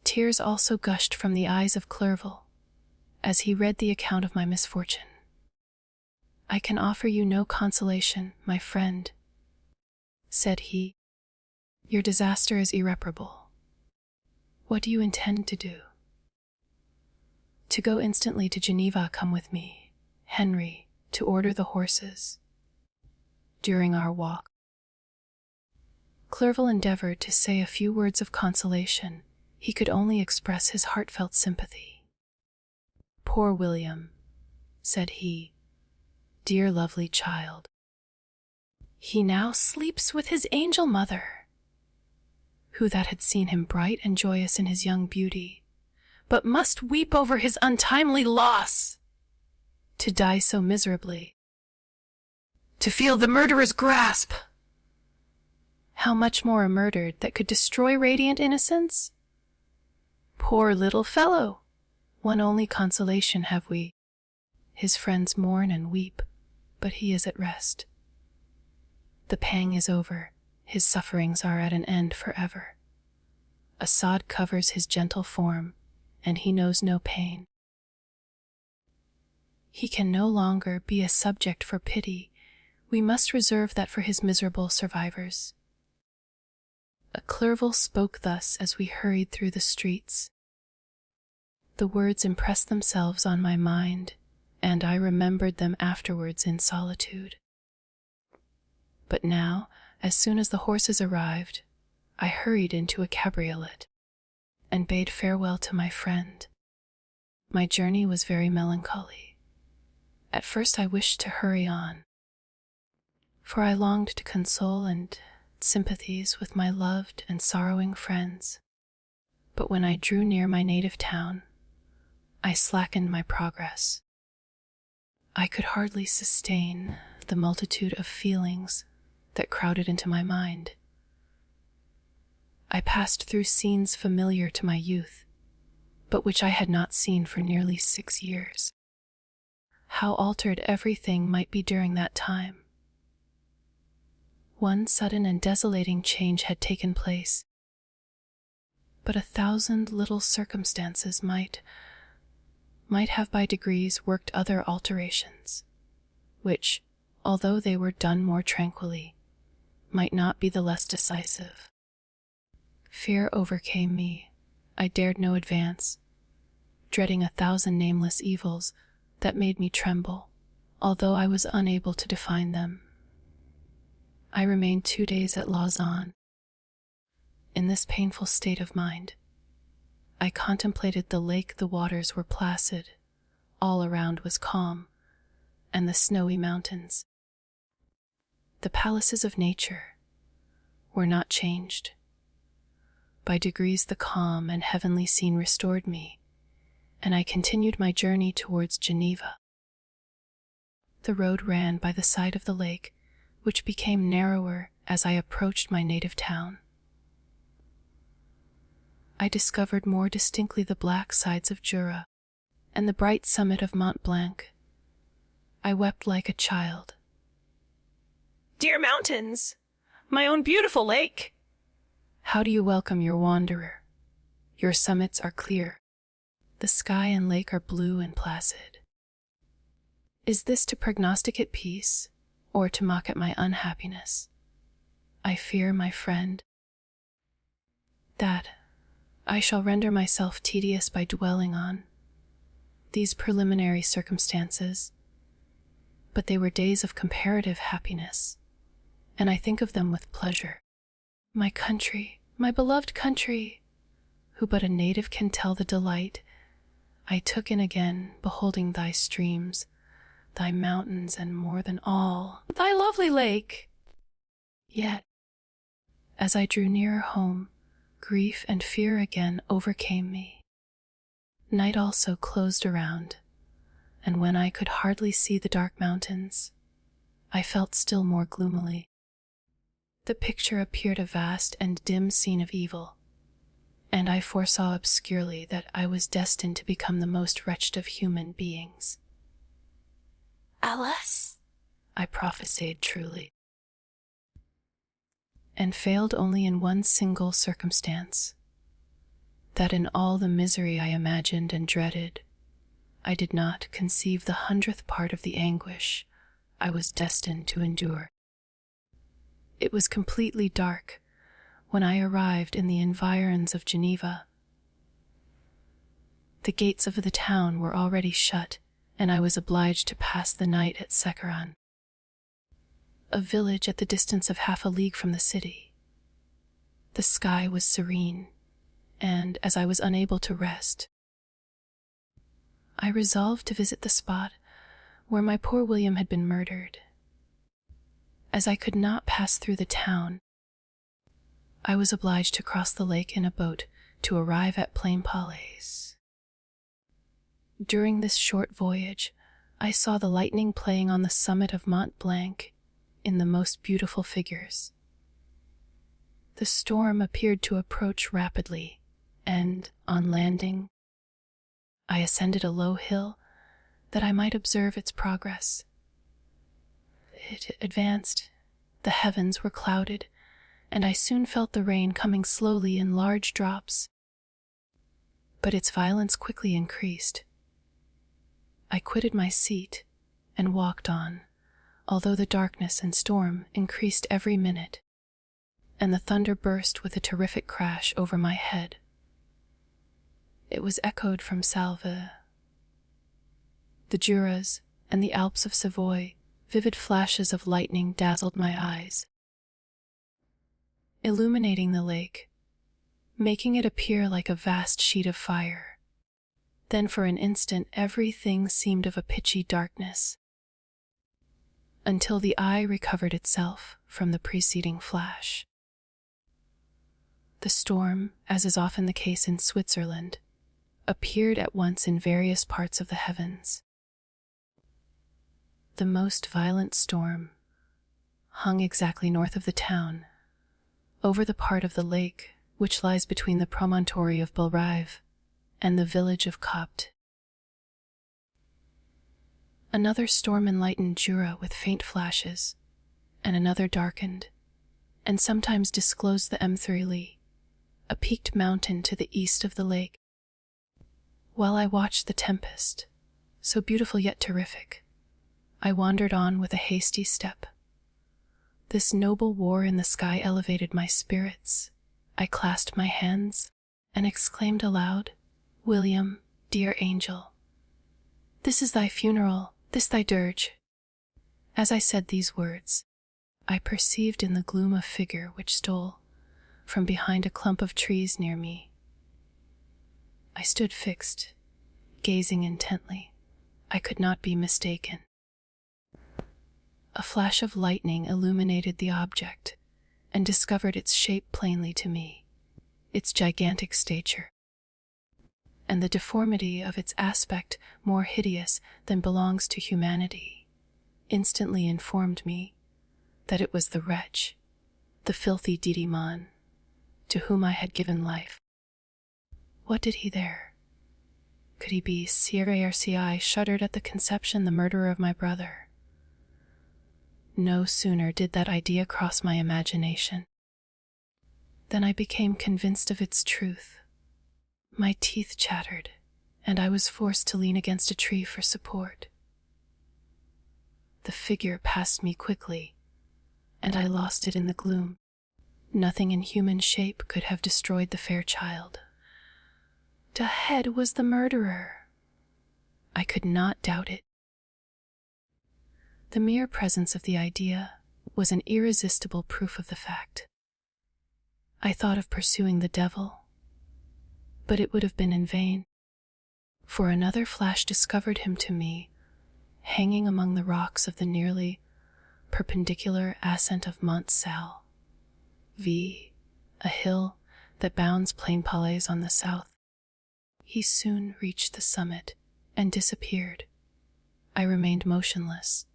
Tears also gushed from the eyes of Clerval as he read the account of my misfortune. "I can offer you no consolation, my friend," said he. "Your disaster is irreparable. What do you intend to do?" "To go instantly to Geneva. Come with me, Henry, to order the horses." During our walk, Clerval endeavored to say a few words of consolation. He could only express his heartfelt sympathy. "Poor William," said he, "dear lovely child. He now sleeps with his angel mother, who that had seen him bright and joyous in his young beauty, but must weep over his untimely loss, to die so miserably, to feel the murderer's grasp. How much more a murdered that could destroy radiant innocence? Poor little fellow! One only consolation have we. His friends mourn and weep, but he is at rest. The pang is over, his sufferings are at an end forever. A sod covers his gentle form, and he knows no pain. He can no longer be a subject for pity. We must reserve that for his miserable survivors." Clerval spoke thus as we hurried through the streets. The words impressed themselves on my mind, and I remembered them afterwards in solitude. But now, as soon as the horses arrived, I hurried into a cabriolet and bade farewell to my friend. My journey was very melancholy. At first I wished to hurry on, for I longed to console and sympathize with my loved and sorrowing friends. But when I drew near my native town, I slackened my progress. I could hardly sustain the multitude of feelings that crowded into my mind. I passed through scenes familiar to my youth, but which I had not seen for nearly 6 years. How altered everything might be during that time. One sudden and desolating change had taken place, but 1,000 little circumstances might have by degrees worked other alterations, which, although they were done more tranquilly, might not be the less decisive. Fear overcame me. I dared no advance, dreading 1,000 nameless evils that made me tremble, although I was unable to define them. I remained 2 days at Lausanne. In this painful state of mind, I contemplated the lake. The waters were placid, all around was calm, and the snowy mountains. The palaces of nature were not changed. By degrees the calm and heavenly scene restored me, and I continued my journey towards Geneva. The road ran by the side of the lake, which became narrower as I approached my native town. I discovered more distinctly the black sides of Jura and the bright summit of Mont Blanc. I wept like a child. "Dear mountains, my own beautiful lake! How do you welcome your wanderer? Your summits are clear. The sky and lake are blue and placid. Is this to prognosticate peace, or to mock at my unhappiness? I fear, my friend, that I shall render myself tedious by dwelling on these preliminary circumstances, but they were days of comparative happiness, and I think of them with pleasure. My country, my beloved country, who but a native can tell the delight I took in again beholding thy streams, thy mountains, and more than all, thy lovely lake. Yet, as I drew nearer home, grief and fear again overcame me. Night also closed around, and when I could hardly see the dark mountains, I felt still more gloomily. The picture appeared a vast and dim scene of evil, and I foresaw obscurely that I was destined to become the most wretched of human beings. "Alas," I prophesied truly, and failed only in one single circumstance, that in all the misery I imagined and dreaded, I did not conceive the 100th part of the anguish I was destined to endure. It was completely dark when I arrived in the environs of Geneva. The gates of the town were already shut, and I was obliged to pass the night at Secaran, a village at the distance of half a league from the city. The sky was serene, and as I was unable to rest, I resolved to visit the spot where my poor William had been murdered. As I could not pass through the town, I was obliged to cross the lake in a boat to arrive at Plainpalais. During this short voyage, I saw the lightning playing on the summit of Mont Blanc in the most beautiful figures. The storm appeared to approach rapidly, and, on landing, I ascended a low hill that I might observe its progress. It advanced, the heavens were clouded, and I soon felt the rain coming slowly in large drops. But its violence quickly increased. I quitted my seat and walked on, although the darkness and storm increased every minute, and the thunder burst with a terrific crash over my head. It was echoed from Salve, the Juras, and the Alps of Savoy. Vivid flashes of lightning dazzled my eyes, illuminating the lake, making it appear like a vast sheet of fire. Then for an instant everything seemed of a pitchy darkness, until the eye recovered itself from the preceding flash. The storm, as is often the case in Switzerland, appeared at once in various parts of the heavens. The most violent storm hung exactly north of the town, over the part of the lake which lies between the promontory of Belrive and the village of Copt. Another storm enlightened Jura with faint flashes, and another darkened, and sometimes disclosed the M3 a peaked mountain to the east of the lake. While I watched the tempest, so beautiful yet terrific, I wandered on with a hasty step. This noble war in the sky elevated my spirits. I clasped my hands and exclaimed aloud, "William, dear angel, this is thy funeral, this thy dirge." As I said these words, I perceived in the gloom a figure which stole from behind a clump of trees near me. I stood fixed, gazing intently. I could not be mistaken. A flash of lightning illuminated the object and discovered its shape plainly to me, its gigantic stature, and the deformity of its aspect more hideous than belongs to humanity, instantly informed me that it was the wretch, the filthy Didymon, to whom I had given life. What did he there? Could he be Eerie? I shuddered at the conception, the murderer of my brother. No sooner did that idea cross my imagination than I became convinced of its truth. My teeth chattered, and I was forced to lean against a tree for support. The figure passed me quickly, and I lost it in the gloom. Nothing in human shape could have destroyed the fair child. The head was the murderer. I could not doubt it. The mere presence of the idea was an irresistible proof of the fact. I thought of pursuing the devil, but it would have been in vain, for another flash discovered him to me, hanging among the rocks of the nearly perpendicular ascent of Mont Sal, a hill that bounds Plainpalais on the south. He soon reached the summit and disappeared. I remained motionless.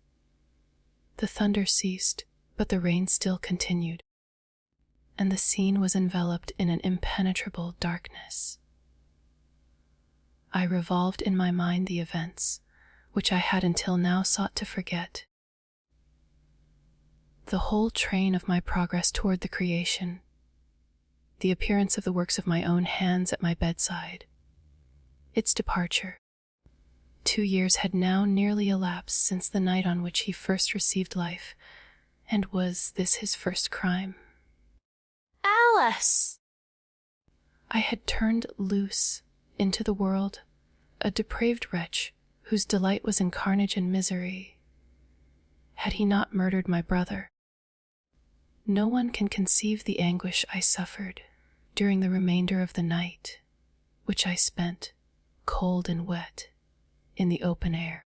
The thunder ceased, but the rain still continued, and the scene was enveloped in an impenetrable darkness. I revolved in my mind the events which I had until now sought to forget. The whole train of my progress toward the creation, the appearance of the works of my own hands at my bedside, its departure. 2 years had now nearly elapsed since the night on which he first received life, and was this his first crime? Alice! I had turned loose into the world a depraved wretch whose delight was in carnage and misery. Had he not murdered my brother? No one can conceive the anguish I suffered during the remainder of the night, which I spent, cold and wet, in the open air.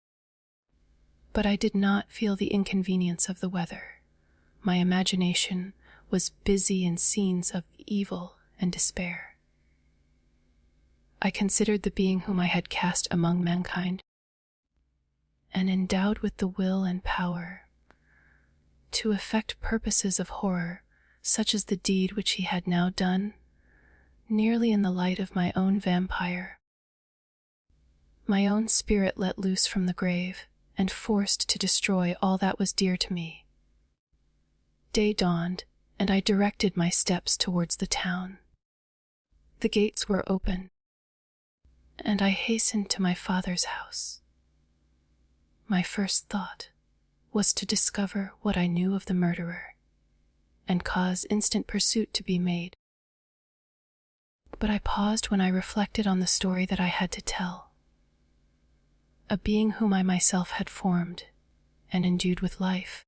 But I did not feel the inconvenience of the weather. My imagination was busy in scenes of evil and despair. I considered the being whom I had cast among mankind, and endowed with the will and power to effect purposes of horror, such as the deed which he had now done, nearly in the light of my own vampire. My own spirit let loose from the grave, and forced to destroy all that was dear to me. Day dawned, and I directed my steps towards the town. The gates were open, and I hastened to my father's house. My first thought was to discover what I knew of the murderer, and cause instant pursuit to be made. But I paused when I reflected on the story that I had to tell. A being whom I myself had formed and endued with life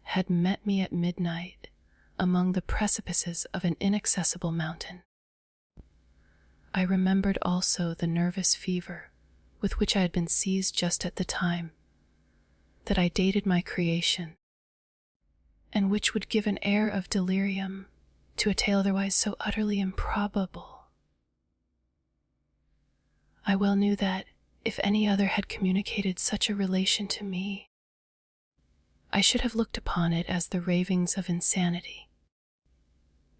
had met me at midnight among the precipices of an inaccessible mountain. I remembered also the nervous fever with which I had been seized just at the time that I dated my creation, and which would give an air of delirium to a tale otherwise so utterly improbable. I well knew that, if any other had communicated such a relation to me, I should have looked upon it as the ravings of insanity.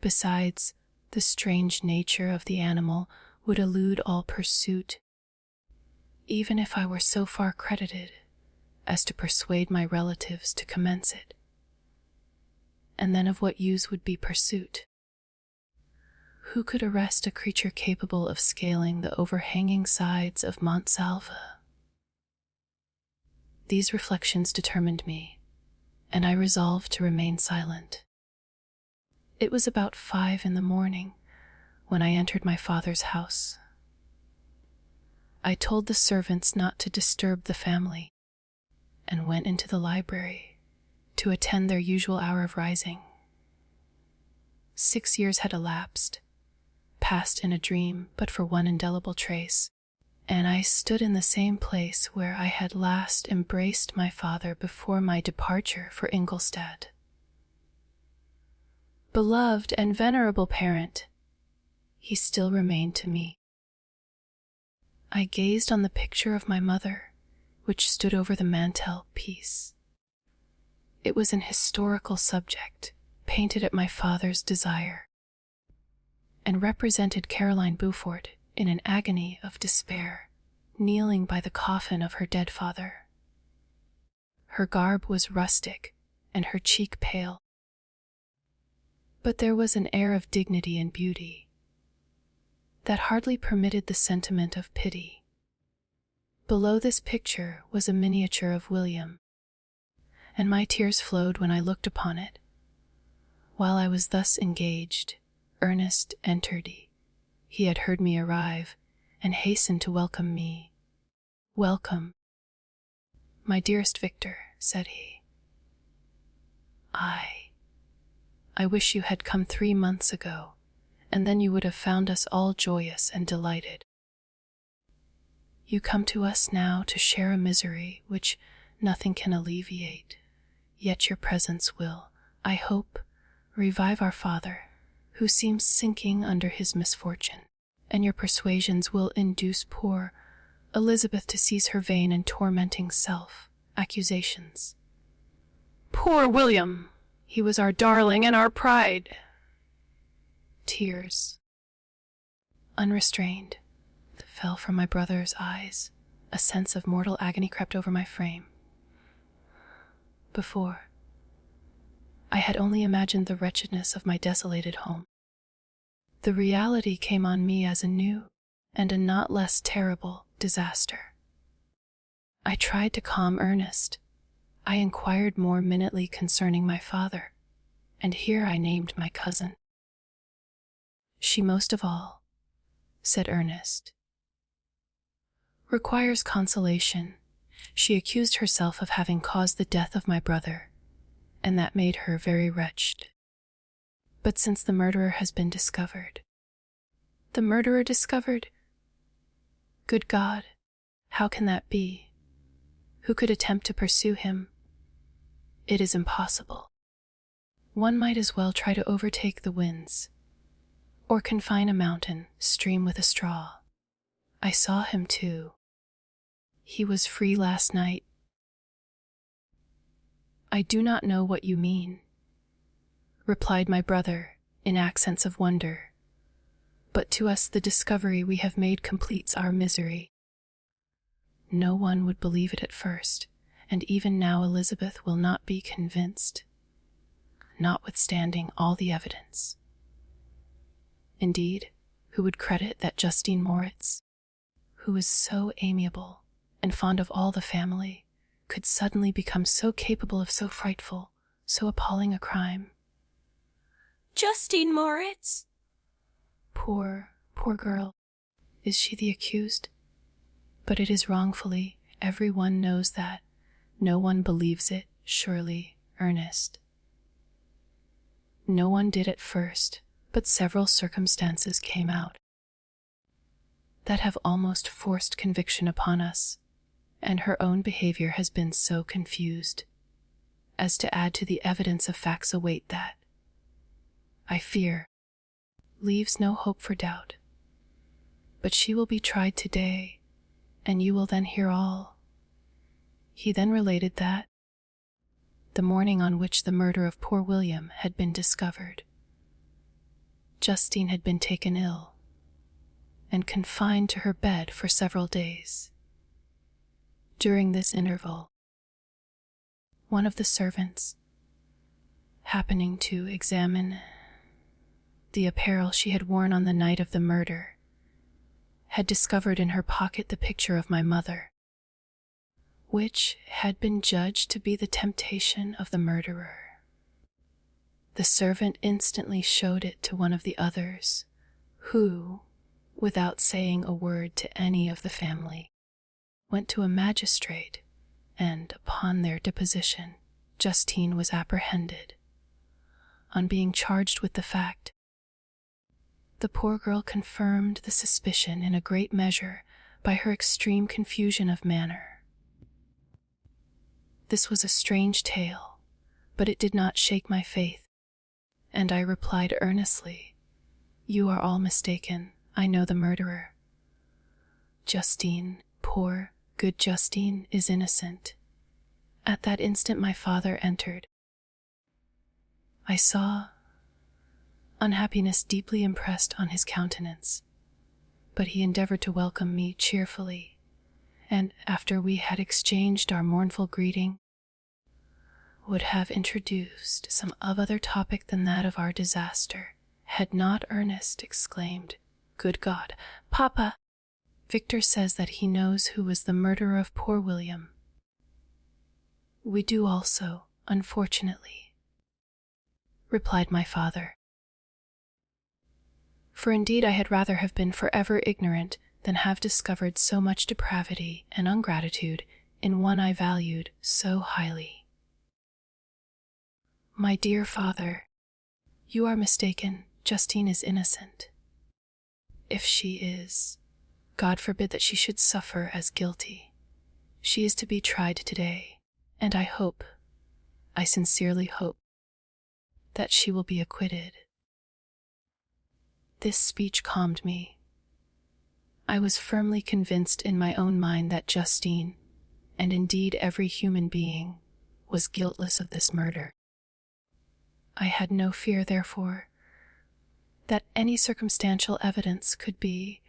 Besides, the strange nature of the animal would elude all pursuit, even if I were so far credited as to persuade my relatives to commence it. And then of what use would be pursuit? Who could arrest a creature capable of scaling the overhanging sides of Mont Salva? These reflections determined me, and I resolved to remain silent. It was about 5 a.m. when I entered my father's house. I told the servants not to disturb the family, and went into the library to attend their usual hour of rising. 6 years had elapsed, passed in a dream but for one indelible trace, and I stood in the same place where I had last embraced my father before my departure for Ingolstadt. Beloved and venerable parent, he still remained to me. I gazed on the picture of my mother, which stood over the mantel-piece. It was an historical subject, painted at my father's desire, and represented Caroline Beaufort in an agony of despair, kneeling by the coffin of her dead father. Her garb was rustic, and her cheek pale, but there was an air of dignity and beauty that hardly permitted the sentiment of pity. Below this picture was a miniature of William, and my tears flowed when I looked upon it. While I was thus engaged, Ernest entered. He had heard me arrive, and hastened to welcome me. "Welcome, my dearest Victor," said he. I wish you had come 3 months ago, and then you would have found us all joyous and delighted. You come to us now to share a misery which nothing can alleviate, yet your presence will, I hope, revive our father, who seems sinking under his misfortune, and your persuasions will induce poor Elizabeth to cease her vain and tormenting self-accusations. Poor William! He was our darling and our pride. Tears, unrestrained, fell from my brother's eyes. A sense of mortal agony crept over my frame. Before, I had only imagined the wretchedness of my desolated home. The reality came on me as a new, and a not less terrible, disaster. I tried to calm Ernest. I inquired more minutely concerning my father, and here I named my cousin. She most of all, said Ernest, requires consolation. She accused herself of having caused the death of my brother, and that made her very wretched. But since the murderer has been discovered— The murderer discovered? Good God, how can that be? Who could attempt to pursue him? It is impossible. One might as well try to overtake the winds, or confine a mountain stream with a straw. I saw him too. He was free last night. I do not know what you mean, replied my brother in accents of wonder, but to us the discovery we have made completes our misery. No one would believe it at first, and even now Elizabeth will not be convinced, notwithstanding all the evidence. Indeed, who would credit that Justine Moritz, who is so amiable and fond of all the family, could suddenly become so capable of so frightful, so appalling a crime? Justine Moritz! Poor girl. Is she the accused? But it is wrongfully. Every one knows that. No one believes it, surely, Ernest. No one did at first, but several circumstances came out that have almost forced conviction upon us, and her own behavior has been so confused as to add to the evidence of facts a weight that, I fear, leaves no hope for doubt. But she will be tried today, and you will then hear all." He then related that, the morning on which the murder of poor William had been discovered, Justine had been taken ill and confined to her bed for several days. During this interval, one of the servants, happening to examine the apparel she had worn on the night of the murder, had discovered in her pocket the picture of my mother, which had been judged to be the temptation of the murderer. The servant instantly showed it to one of the others, who, without saying a word to any of the family, went to a magistrate, and upon their deposition, Justine was apprehended. On being charged with the fact, the poor girl confirmed the suspicion in a great measure by her extreme confusion of manner. This was a strange tale, but it did not shake my faith, and I replied earnestly, "You are all mistaken. I know the murderer. Justine, poor, good Justine, is innocent." At that instant my father entered. I saw unhappiness deeply impressed on his countenance, but he endeavored to welcome me cheerfully, and after we had exchanged our mournful greeting, would have introduced some other topic than that of our disaster, had not Ernest exclaimed, "Good God, Papa! Victor says that he knows who was the murderer of poor William." "We do also, unfortunately," replied my father. For indeed I had rather have been forever ignorant than have discovered so much depravity and ungratitude in one I valued so highly. "My dear father, you are mistaken. Justine is innocent. If she is, God forbid that she should suffer as guilty. She is to be tried today, and I sincerely hope, that she will be acquitted." This speech calmed me. I was firmly convinced in my own mind that Justine, and indeed every human being, was guiltless of this murder. I had no fear, therefore, that any circumstantial evidence could be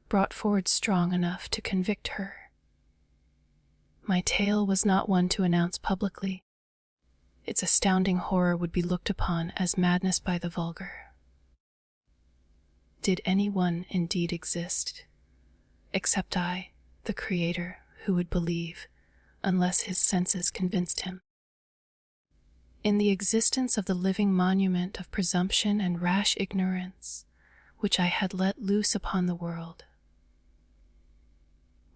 brought forward strong enough to convict her. My tale was not one to announce publicly. Its astounding horror would be looked upon as madness by the vulgar. Did any one indeed exist, except I, the Creator, who would believe, unless his senses convinced him, in the existence of the living monument of presumption and rash ignorance which I had let loose upon the world?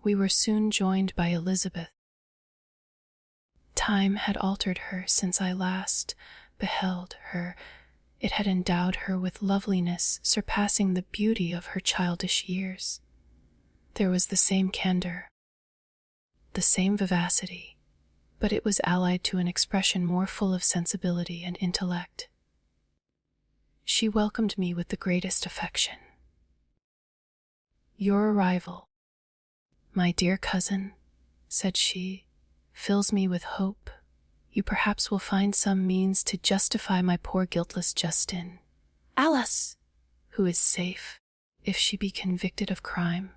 We were soon joined by Elizabeth. Time had altered her since I last beheld her. It had endowed her with loveliness surpassing the beauty of her childish years. There was the same candor, the same vivacity, but it was allied to an expression more full of sensibility and intellect. She welcomed me with the greatest affection. "Your arrival, my dear cousin," said she, "fills me with hope. You perhaps will find some means to justify my poor guiltless Justine, Alice, who is safe if she be convicted of crime.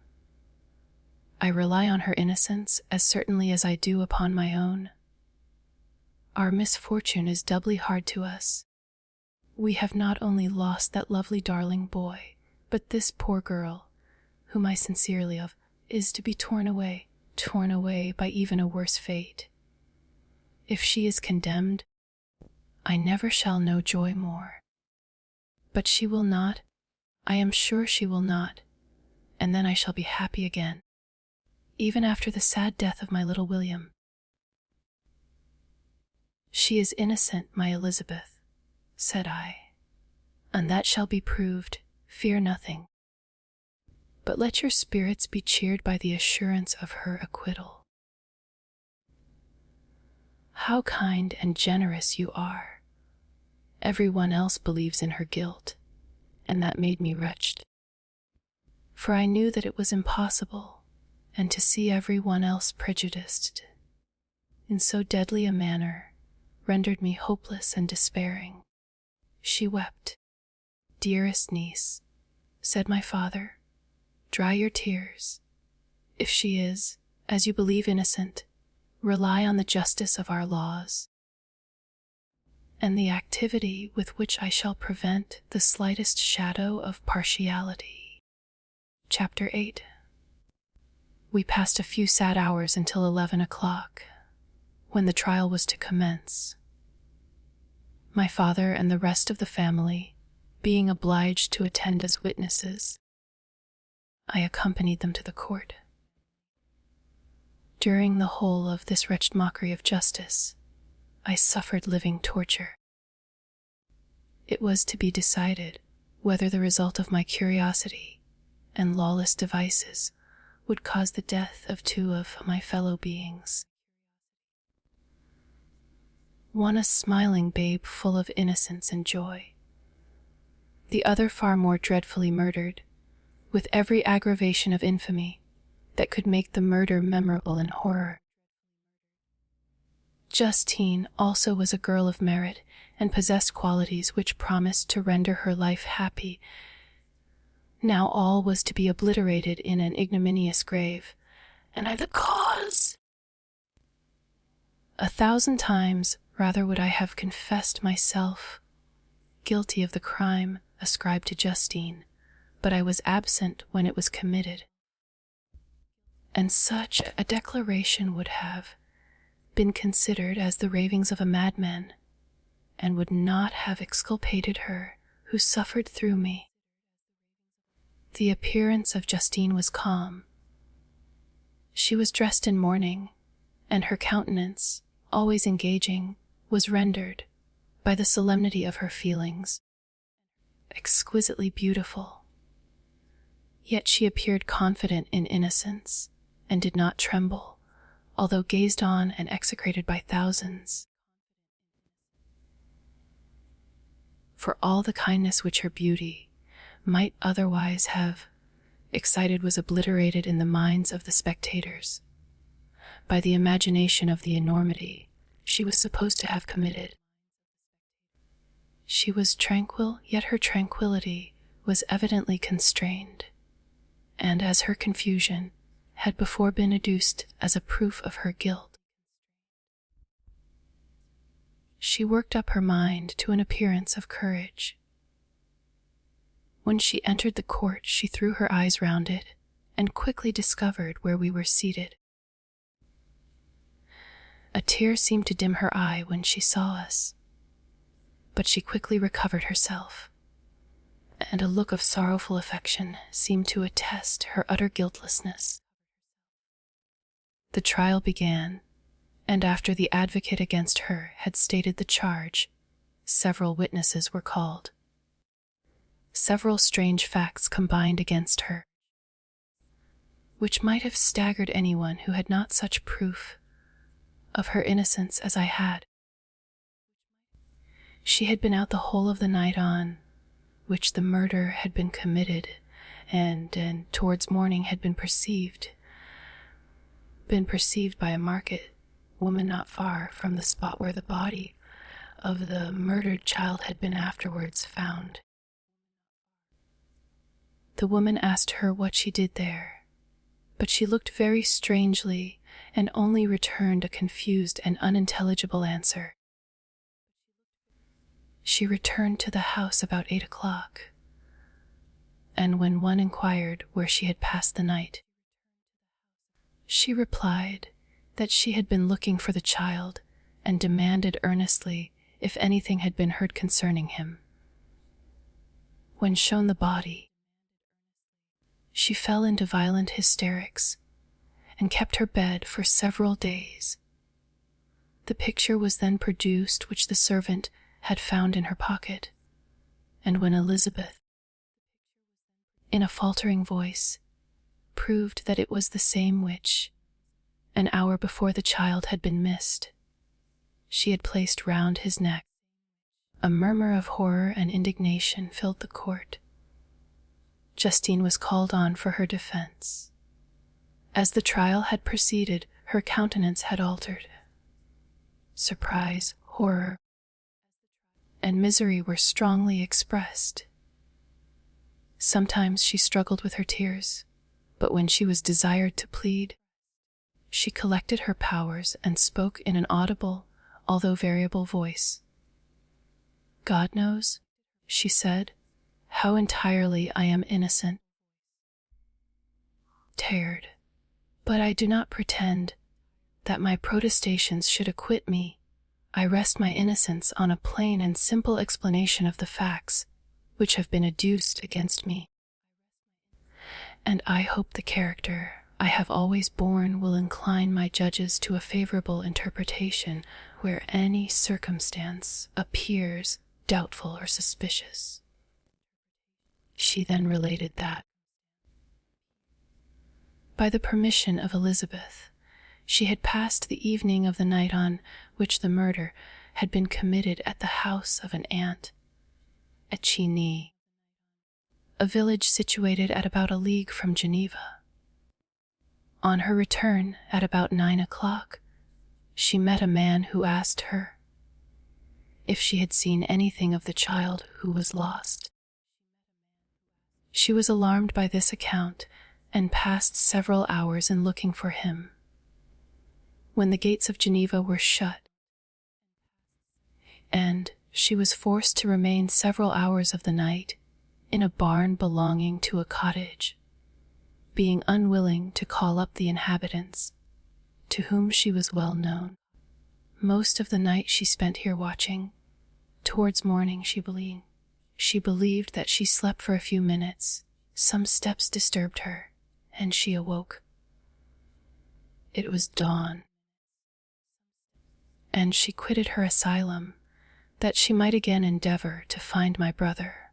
I rely on her innocence as certainly as I do upon my own. Our misfortune is doubly hard to us. We have not only lost that lovely darling boy, but this poor girl, whom I sincerely love, is to be torn away by even a worse fate. If she is condemned, I never shall know joy more. But she will not, I am sure she will not, and then I shall be happy again, even after the sad death of my little William." "She is innocent, my Elizabeth," said I, "and that shall be proved. Fear nothing. But let your spirits be cheered by the assurance of her acquittal." "How kind and generous you are, Everyone else believes in her guilt, and that made me wretched. For I knew that it was impossible, and to see everyone else prejudiced in so deadly a manner rendered me hopeless and despairing. She wept. "Dearest niece," said my father, "dry your tears. If she is, as you believe, innocent, rely on the justice of our laws, and the activity with which I shall prevent the slightest shadow of partiality." Chapter 8. We passed a few sad hours until 11 o'clock, when the trial was to commence. My father and the rest of the family being obliged to attend as witnesses, I accompanied them to the court. During the whole of this wretched mockery of justice, I suffered living torture. It was to be decided whether the result of my curiosity and lawless devices would cause the death of two of my fellow beings. One a smiling babe full of innocence and joy, the other far more dreadfully murdered, with every aggravation of infamy that could make the murder memorable in horror. Justine also was a girl of merit and possessed qualities which promised to render her life happy. Now all was to be obliterated in an ignominious grave, and I the cause. 1,000 times rather would I have confessed myself guilty of the crime ascribed to Justine, but I was absent when it was committed, and such a declaration would have been considered as the ravings of a madman, and would not have exculpated her who suffered through me. The appearance of Justine was calm. She was dressed in mourning, and her countenance, always engaging, was rendered, by the solemnity of her feelings, exquisitely beautiful. Yet she appeared confident in innocence, and did not tremble, although gazed on and execrated by thousands. For all the kindness which her beauty might otherwise have excited was obliterated in the minds of the spectators by the imagination of the enormity she was supposed to have committed. She was tranquil, yet her tranquillity was evidently constrained, and as her confusion had before been adduced as a proof of her guilt, she worked up her mind to an appearance of courage. When she entered the court, she threw her eyes round it and quickly discovered where we were seated. A tear seemed to dim her eye when she saw us, but she quickly recovered herself, and a look of sorrowful affection seemed to attest her utter guiltlessness. The trial began, and after the advocate against her had stated the charge, several witnesses were called. Several strange facts combined against her, which might have staggered anyone who had not such proof of her innocence as I had. She had been out the whole of the night on which the murder had been committed, and towards morning had been perceived by a market woman not far from the spot where the body of the murdered child had been afterwards found. The woman asked her what she did there, but she looked very strangely and only returned a confused and unintelligible answer. She returned to the house about 8 o'clock, and when one inquired where she had passed the night, she replied that she had been looking for the child and demanded earnestly if anything had been heard concerning him. When shown the body, she fell into violent hysterics and kept her bed for several days. The picture was then produced which the servant had found in her pocket, and when Elizabeth, in a faltering voice, proved that it was the same which, an hour before the child had been missed, she had placed round his neck, A murmur of horror and indignation filled the court. Justine was called on for her defense. As the trial had proceeded, her countenance had altered. Surprise, horror, and misery were strongly expressed. Sometimes she struggled with her tears, but when she was desired to plead, she collected her powers and spoke in an audible, although variable voice. "God knows," she said, "how entirely I am innocent. Tired, but I do not pretend that my protestations should acquit me. I rest my innocence on a plain and simple explanation of the facts which have been adduced against me. And I hope the character I have always borne will incline my judges to a favorable interpretation where any circumstance appears doubtful or suspicious." She then related that, by the permission of Elizabeth, she had passed the evening of the night on which the murder had been committed at the house of an aunt at Chigny, a village situated at about a league from Geneva. On her return at about 9 o'clock, she met a man who asked her if she had seen anything of the child who was lost. She was alarmed by this account and passed several hours in looking for him. When the gates of Geneva were shut, and she was forced to remain several hours of the night in a barn belonging to a cottage, being unwilling to call up the inhabitants, to whom she was well known. Most of the night she spent here watching. Towards morning, she believed that she slept for a few minutes. Some steps disturbed her, and she awoke. It was dawn, and she quitted her asylum, that she might again endeavor to find my brother.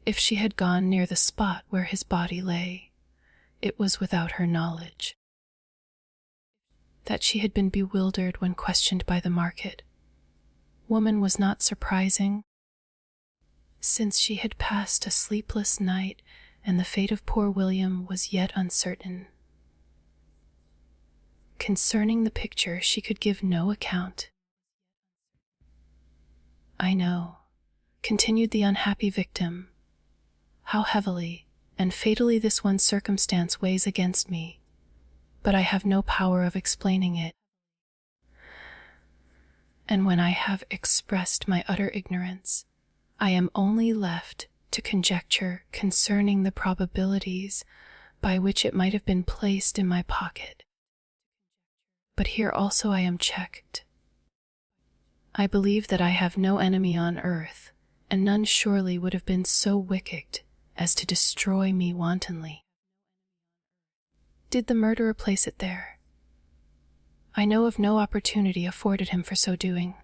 If she had gone near the spot where his body lay, it was without her knowledge. That she had been bewildered when questioned by the market woman was not surprising, since she had passed a sleepless night and the fate of poor William was yet uncertain. Concerning the picture she could give no account. "I know," continued the unhappy victim, "how heavily and fatally this one circumstance weighs against me, but I have no power of explaining it. And when I have expressed my utter ignorance, I am only left to conjecture concerning the probabilities by which it might have been placed in my pocket. But here also I am checked. I believe that I have no enemy on earth, and none surely would have been so wicked as to destroy me wantonly. Did the murderer place it there? I know of no opportunity afforded him for so doing.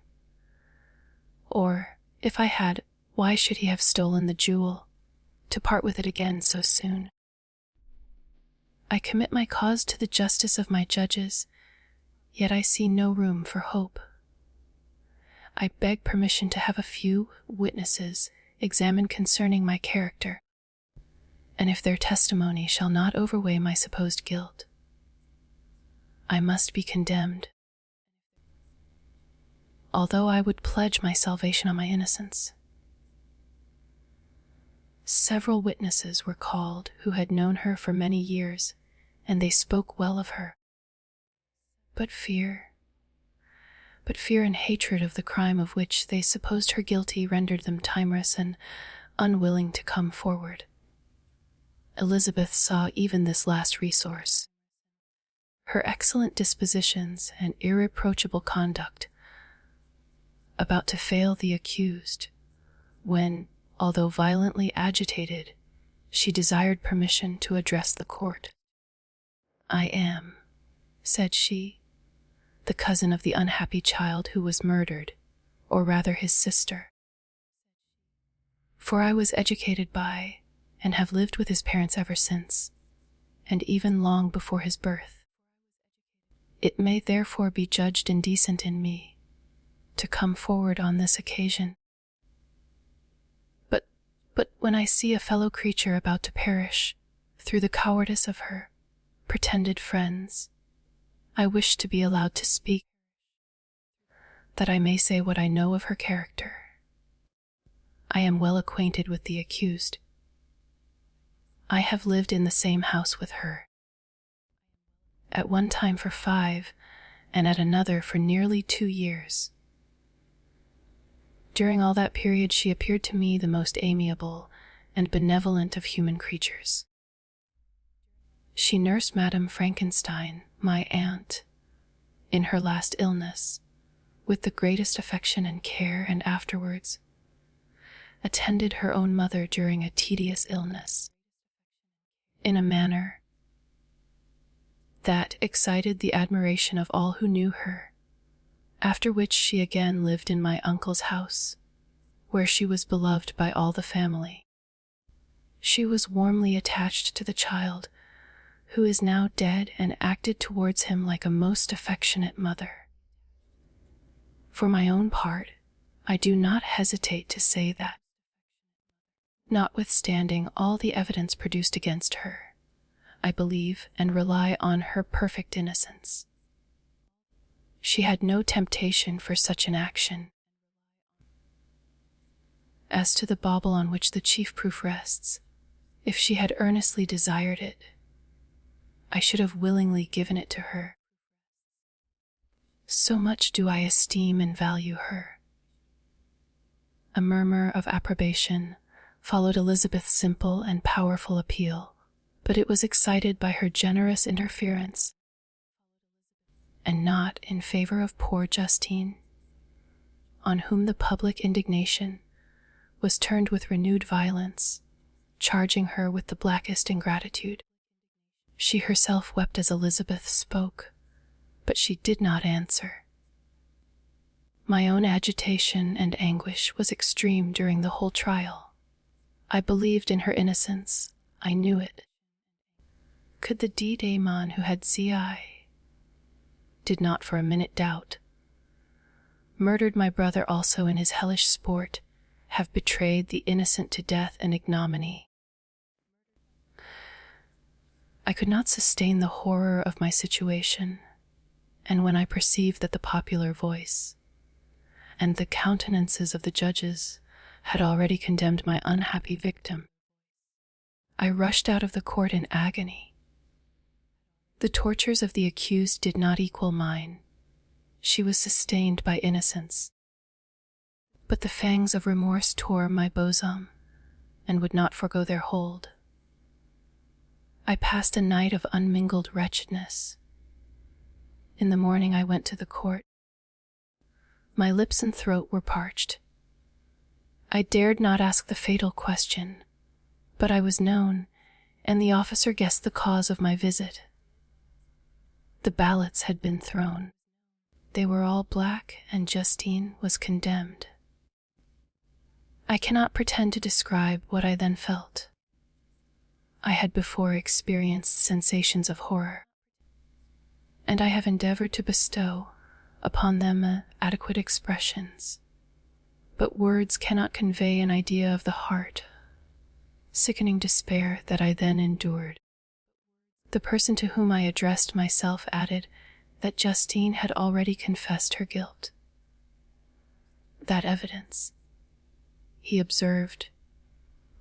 Or, if I had, why should he have stolen the jewel, to part with it again so soon? I commit my cause to the justice of my judges, yet I see no room for hope. I beg permission to have a few witnesses examined concerning my character, and if their testimony shall not overweigh my supposed guilt, I must be condemned, although I would pledge my salvation on my innocence." Several witnesses were called who had known her for many years, and they spoke well of her. But fear and hatred of the crime of which they supposed her guilty rendered them timorous and unwilling to come forward. Elizabeth saw even this last resource. Her excellent dispositions and irreproachable conduct about to fail the accused, when, although violently agitated, she desired permission to address the court. "I am," said she, "the cousin of the unhappy child who was murdered, or rather his sister. For I was educated by, and have lived with his parents ever since, and even long before his birth. It may therefore be judged indecent in me to come forward on this occasion. But when I see a fellow creature about to perish through the cowardice of her pretended friends, I wish to be allowed to speak, that I may say what I know of her character. I am well acquainted with the accused. I have lived in the same house with her, at one time for 5, and at another for nearly 2 years. During all that period she appeared to me the most amiable and benevolent of human creatures. She nursed Madame Frankenstein, my aunt, in her last illness, with the greatest affection and care, and afterwards attended her own mother during a tedious illness, in a manner that excited the admiration of all who knew her, after which she again lived in my uncle's house, where she was beloved by all the family. She was warmly attached to the child, who is now dead, and acted towards him like a most affectionate mother. For my own part, I do not hesitate to say that, notwithstanding all the evidence produced against her, I believe and rely on her perfect innocence. She had no temptation for such an action. As to the bauble on which the chief proof rests, if she had earnestly desired it, I should have willingly given it to her. So much do I esteem and value her. A murmur of approbation followed Elizabeth's simple and powerful appeal, but it was excited by her generous interference, and not in favor of poor Justine, on whom the public indignation was turned with renewed violence, charging her with the blackest ingratitude. She herself wept as Elizabeth spoke, but she did not answer. My own agitation and anguish was extreme during the whole trial. I believed in her innocence, I knew it. Could the demon who had did not for a minute doubt, murdered my brother also in his hellish sport, have betrayed the innocent to death and ignominy? I could not sustain the horror of my situation, and when I perceived that the popular voice and the countenances of the judges had already condemned my unhappy victim, I rushed out of the court in agony. The tortures of the accused did not equal mine. She was sustained by innocence. But the fangs of remorse tore my bosom and would not forego their hold. I passed a night of unmingled wretchedness. In the morning I went to the court. My lips and throat were parched. I dared not ask the fatal question, but I was known, and the officer guessed the cause of my visit. The ballots had been thrown. They were all black, and Justine was condemned. I cannot pretend to describe what I then felt. I had before experienced sensations of horror, and I have endeavored to bestow upon them adequate expressions, but words cannot convey an idea of the sickening despair that I then endured. The person to whom I addressed myself added that Justine had already confessed her guilt. That evidence, he observed,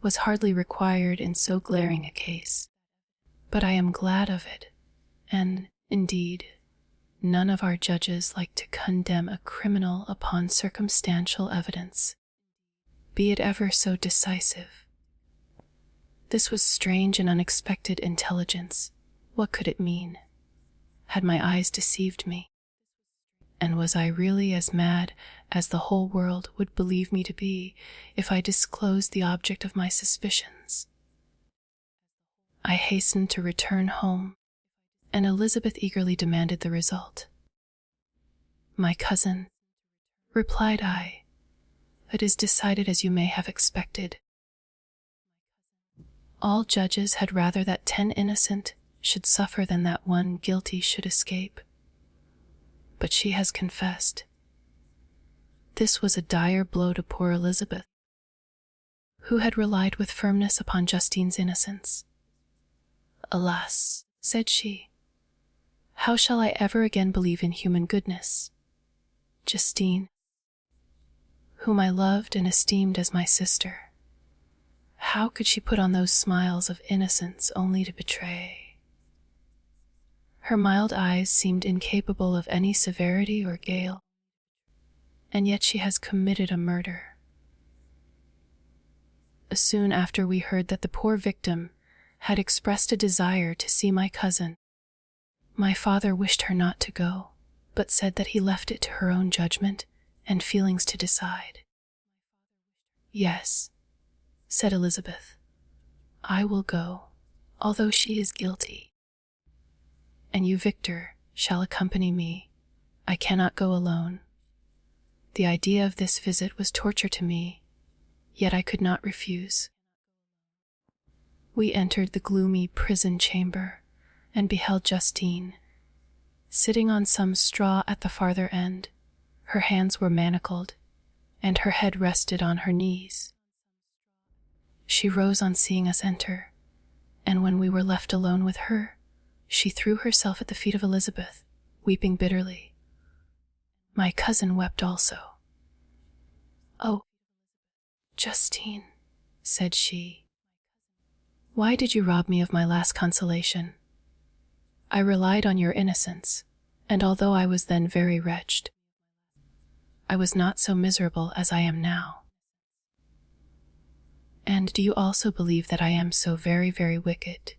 was hardly required in so glaring a case, but I am glad of it, and, indeed, none of our judges like to condemn a criminal upon circumstantial evidence, be it ever so decisive. This was strange and unexpected intelligence. What could it mean? Had my eyes deceived me? And was I really as mad as the whole world would believe me to be if I disclosed the object of my suspicions? I hastened to return home, and Elizabeth eagerly demanded the result. "My cousin," replied I, "it is decided as you may have expected. All judges had rather that 10 innocent should suffer than that 1 guilty should escape. But she has confessed. This was a dire blow to poor Elizabeth, who had relied with firmness upon Justine's innocence. "Alas," said she, "how shall I ever again believe in human goodness? Justine, whom I loved and esteemed as my sister, how could she put on those smiles of innocence only to betray?" Her mild eyes seemed incapable of any severity or guile, and yet she has committed a murder. Soon after we heard that the poor victim had expressed a desire to see my cousin, my father wished her not to go, but said that he left it to her own judgment and feelings to decide. "Yes," said Elizabeth, "I will go, although she is guilty. And you, Victor, shall accompany me. I cannot go alone. The idea of this visit was torture to me, yet I could not refuse." We entered the gloomy prison chamber and beheld Justine, sitting on some straw at the farther end. Her hands were manacled, and her head rested on her knees. She rose on seeing us enter, and when we were left alone with her, she threw herself at the feet of Elizabeth, weeping bitterly. My cousin wept also. "Oh, Justine," said she, "why did you rob me of my last consolation? I relied on your innocence, and although I was then very wretched, I was not so miserable as I am now. And do you also believe that I am so very, very wicked?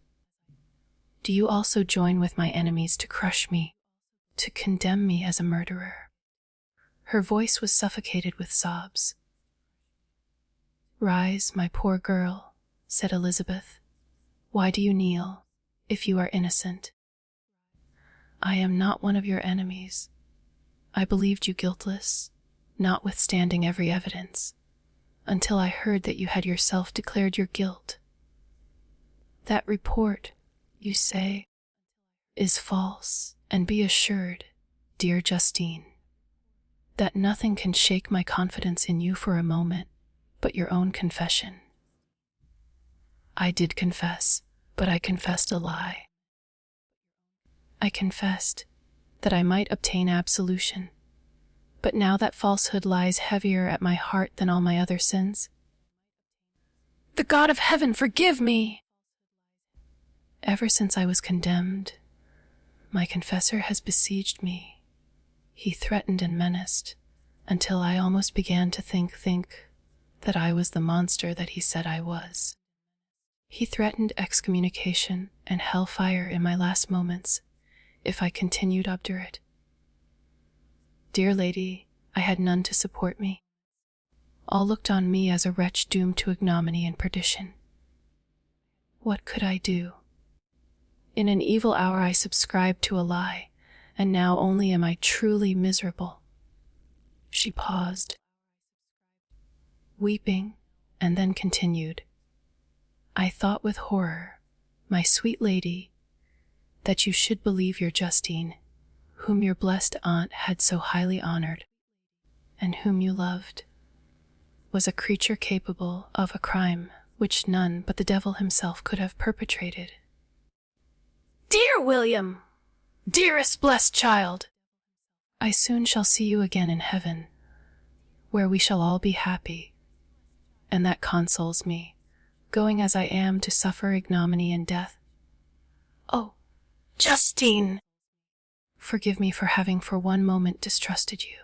Do you also join with my enemies to crush me, to condemn me as a murderer?" Her voice was suffocated with sobs. "Rise, my poor girl," said Elizabeth. "Why do you kneel, if you are innocent? I am not one of your enemies. I believed you guiltless, notwithstanding every evidence, until I heard that you had yourself declared your guilt. That report, you say, is false, and be assured, dear Justine, that nothing can shake my confidence in you for a moment but your own confession. I did confess, but I confessed a lie. I confessed that I might obtain absolution, but now that falsehood lies heavier at my heart than all my other sins. The God of heaven forgive me! Ever since I was condemned, my confessor has besieged me. He threatened and menaced, until I almost began to think that I was the monster that he said I was. He threatened excommunication and hellfire in my last moments if I continued obdurate. Dear lady, I had none to support me. All looked on me as a wretch doomed to ignominy and perdition. What could I do? In an evil hour I subscribed to a lie, and now only am I truly miserable." She paused, weeping, and then continued, "I thought with horror, my sweet lady, that you should believe your Justine, whom your blessed aunt had so highly honored, and whom you loved, was a creature capable of a crime which none but the devil himself could have perpetrated. Dear William, dearest blessed child, I soon shall see you again in heaven, where we shall all be happy, and that consoles me, going as I am to suffer ignominy and death. Oh, Justine, forgive me for having for one moment distrusted you.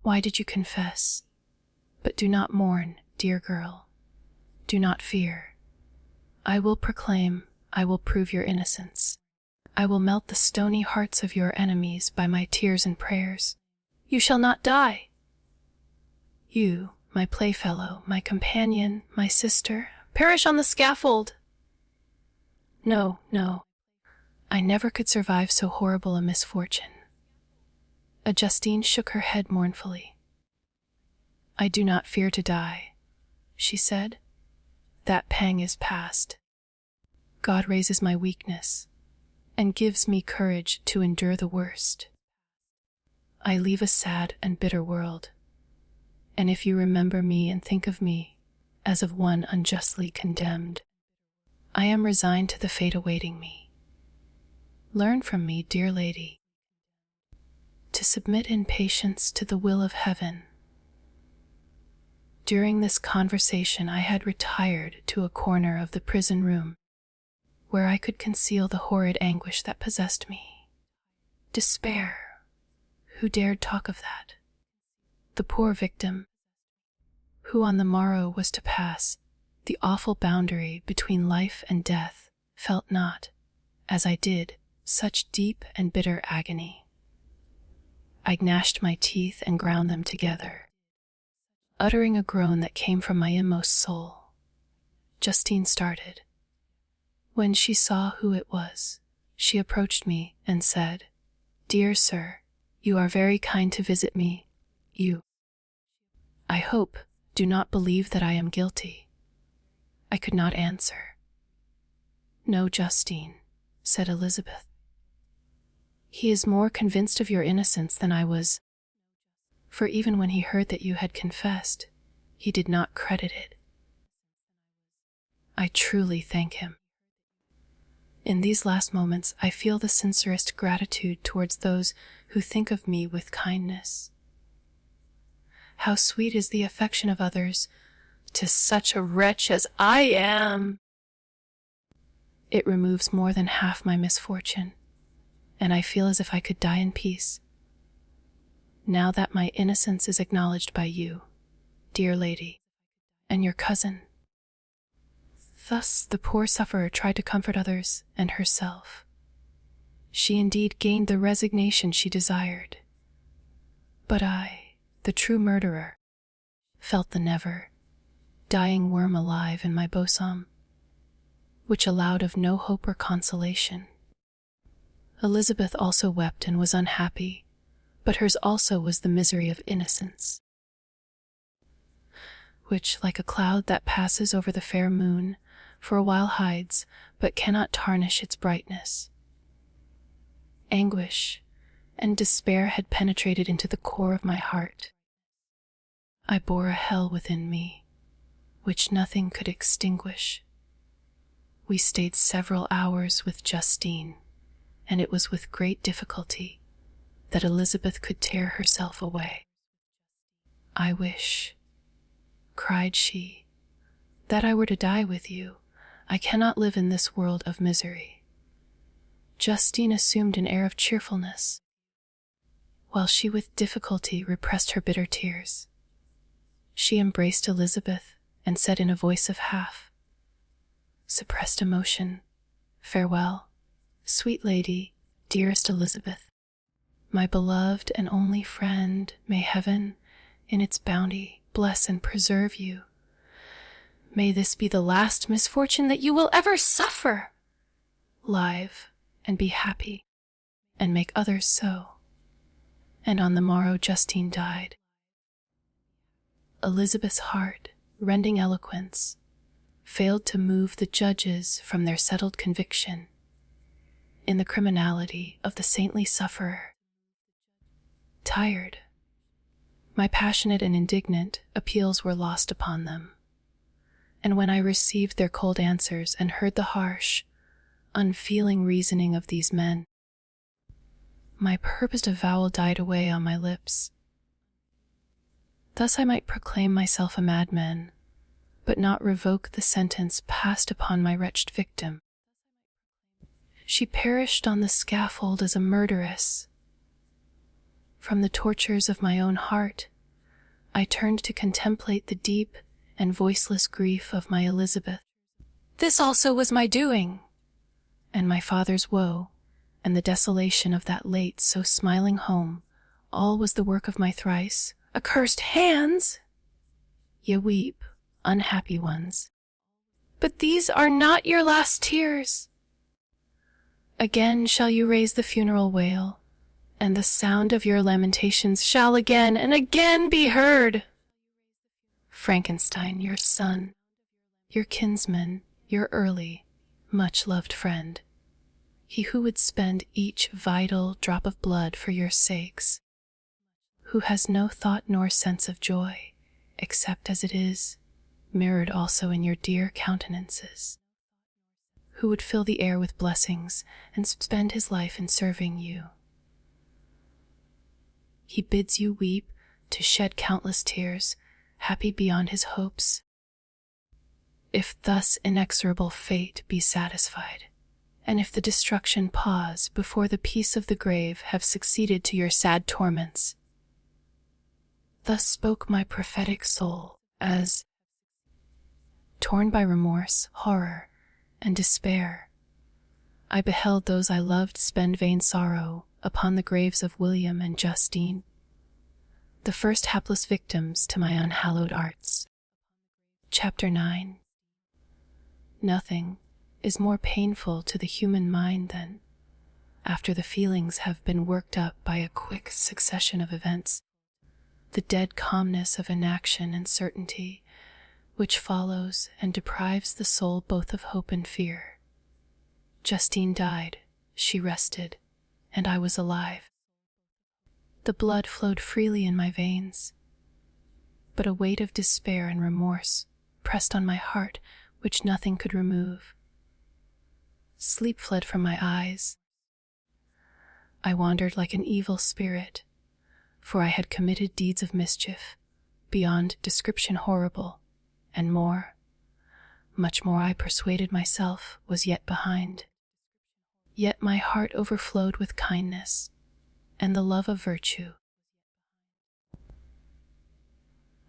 Why did you confess? But do not mourn, dear girl. Do not fear. I will proclaim, I will prove your innocence. I will melt the stony hearts of your enemies by my tears and prayers. You shall not die. You, my playfellow, my companion, my sister, perish on the scaffold. No, no, I never could survive so horrible a misfortune. Justine shook her head mournfully. I do not fear to die, she said. That pang is past. God raises my weakness and gives me courage to endure the worst. I leave a sad and bitter world and if you remember me and think of me as of one unjustly condemned, I am resigned to the fate awaiting me. Learn from me, dear lady, to submit in patience to the will of heaven. During this conversation, I had retired to a corner of the prison room where I could conceal the horrid anguish that possessed me. Despair! Who dared talk of that? The poor victim, who on the morrow was to pass the awful boundary between life and death, felt not, as I did, such deep and bitter agony. I gnashed my teeth and ground them together, uttering a groan that came from my inmost soul. Justine started. When she saw who it was, she approached me and said, "Dear sir, you are very kind to visit me. You, I hope, do not believe that I am guilty." I could not answer. "No, Justine," said Elizabeth. "He is more convinced of your innocence than I was, for even when he heard that you had confessed, he did not credit it. I truly thank him. In these last moments, I feel the sincerest gratitude towards those who think of me with kindness. How sweet is the affection of others to such a wretch as I am! It removes more than half my misfortune, and I feel as if I could die in peace, now that my innocence is acknowledged by you, dear lady, and your cousin." Thus the poor sufferer tried to comfort others and herself. She indeed gained the resignation she desired. But I, the true murderer, felt the never dying worm alive in my bosom, which allowed of no hope or consolation. Elizabeth also wept and was unhappy, but hers also was the misery of innocence, which, like a cloud that passes over the fair moon, for a while hides, but cannot tarnish its brightness. Anguish and despair had penetrated into the core of my heart. I bore a hell within me, which nothing could extinguish. We stayed several hours with Justine, and it was with great difficulty that Elizabeth could tear herself away. "I wish," cried she, "that I were to die with you. I cannot live in this world of misery." Justine assumed an air of cheerfulness, while she with difficulty repressed her bitter tears. She embraced Elizabeth and said in a voice of half suppressed emotion, "Farewell, sweet lady, dearest Elizabeth. My beloved and only friend, may heaven, in its bounty, bless and preserve you. May this be the last misfortune that you will ever suffer. Live and be happy, and make others so." And on the morrow Justine died. Elizabeth's heart, rending eloquence, failed to move the judges from their settled conviction in the criminality of the saintly sufferer. Tired, my passionate and indignant appeals were lost upon them, and when I received their cold answers and heard the harsh, unfeeling reasoning of these men, my purposed avowal died away on my lips. Thus I might proclaim myself a madman, but not revoke the sentence passed upon my wretched victim. She perished on the scaffold as a murderess. From the tortures of my own heart, I turned to contemplate the deep and voiceless grief of my Elizabeth. This also was my doing, and my father's woe, and the desolation of that late so smiling home, all was the work of my thrice accursed hands. Ye weep, unhappy ones. But these are not your last tears. Again shall you raise the funeral wail, and the sound of your lamentations shall again and again be heard. Frankenstein, your son, your kinsman, your early, much-loved friend, he who would spend each vital drop of blood for your sakes, who has no thought nor sense of joy, accept as it is, mirrored also in your dear countenances, who would fill the air with blessings and spend his life in serving you. He bids you weep, to shed countless tears, happy beyond his hopes. If thus inexorable fate be satisfied, and if the destruction pause before the peace of the grave have succeeded to your sad torments. Thus spoke my prophetic soul, as, torn by remorse, horror, and despair, I beheld those I loved spend vain sorrow upon the graves of William and Justine, the first hapless victims to my unhallowed arts. Chapter 9. Nothing is more painful to the human mind than, after the feelings have been worked up by a quick succession of events, the dead calmness of inaction and certainty which follows and deprives the soul both of hope and fear. Justine died, she rested, and I was alive. The blood flowed freely in my veins, but a weight of despair and remorse pressed on my heart which nothing could remove. Sleep fled from my eyes. I wandered like an evil spirit, for I had committed deeds of mischief, beyond description horrible, and more, much more I persuaded myself was yet behind. Yet my heart overflowed with kindness and the love of virtue.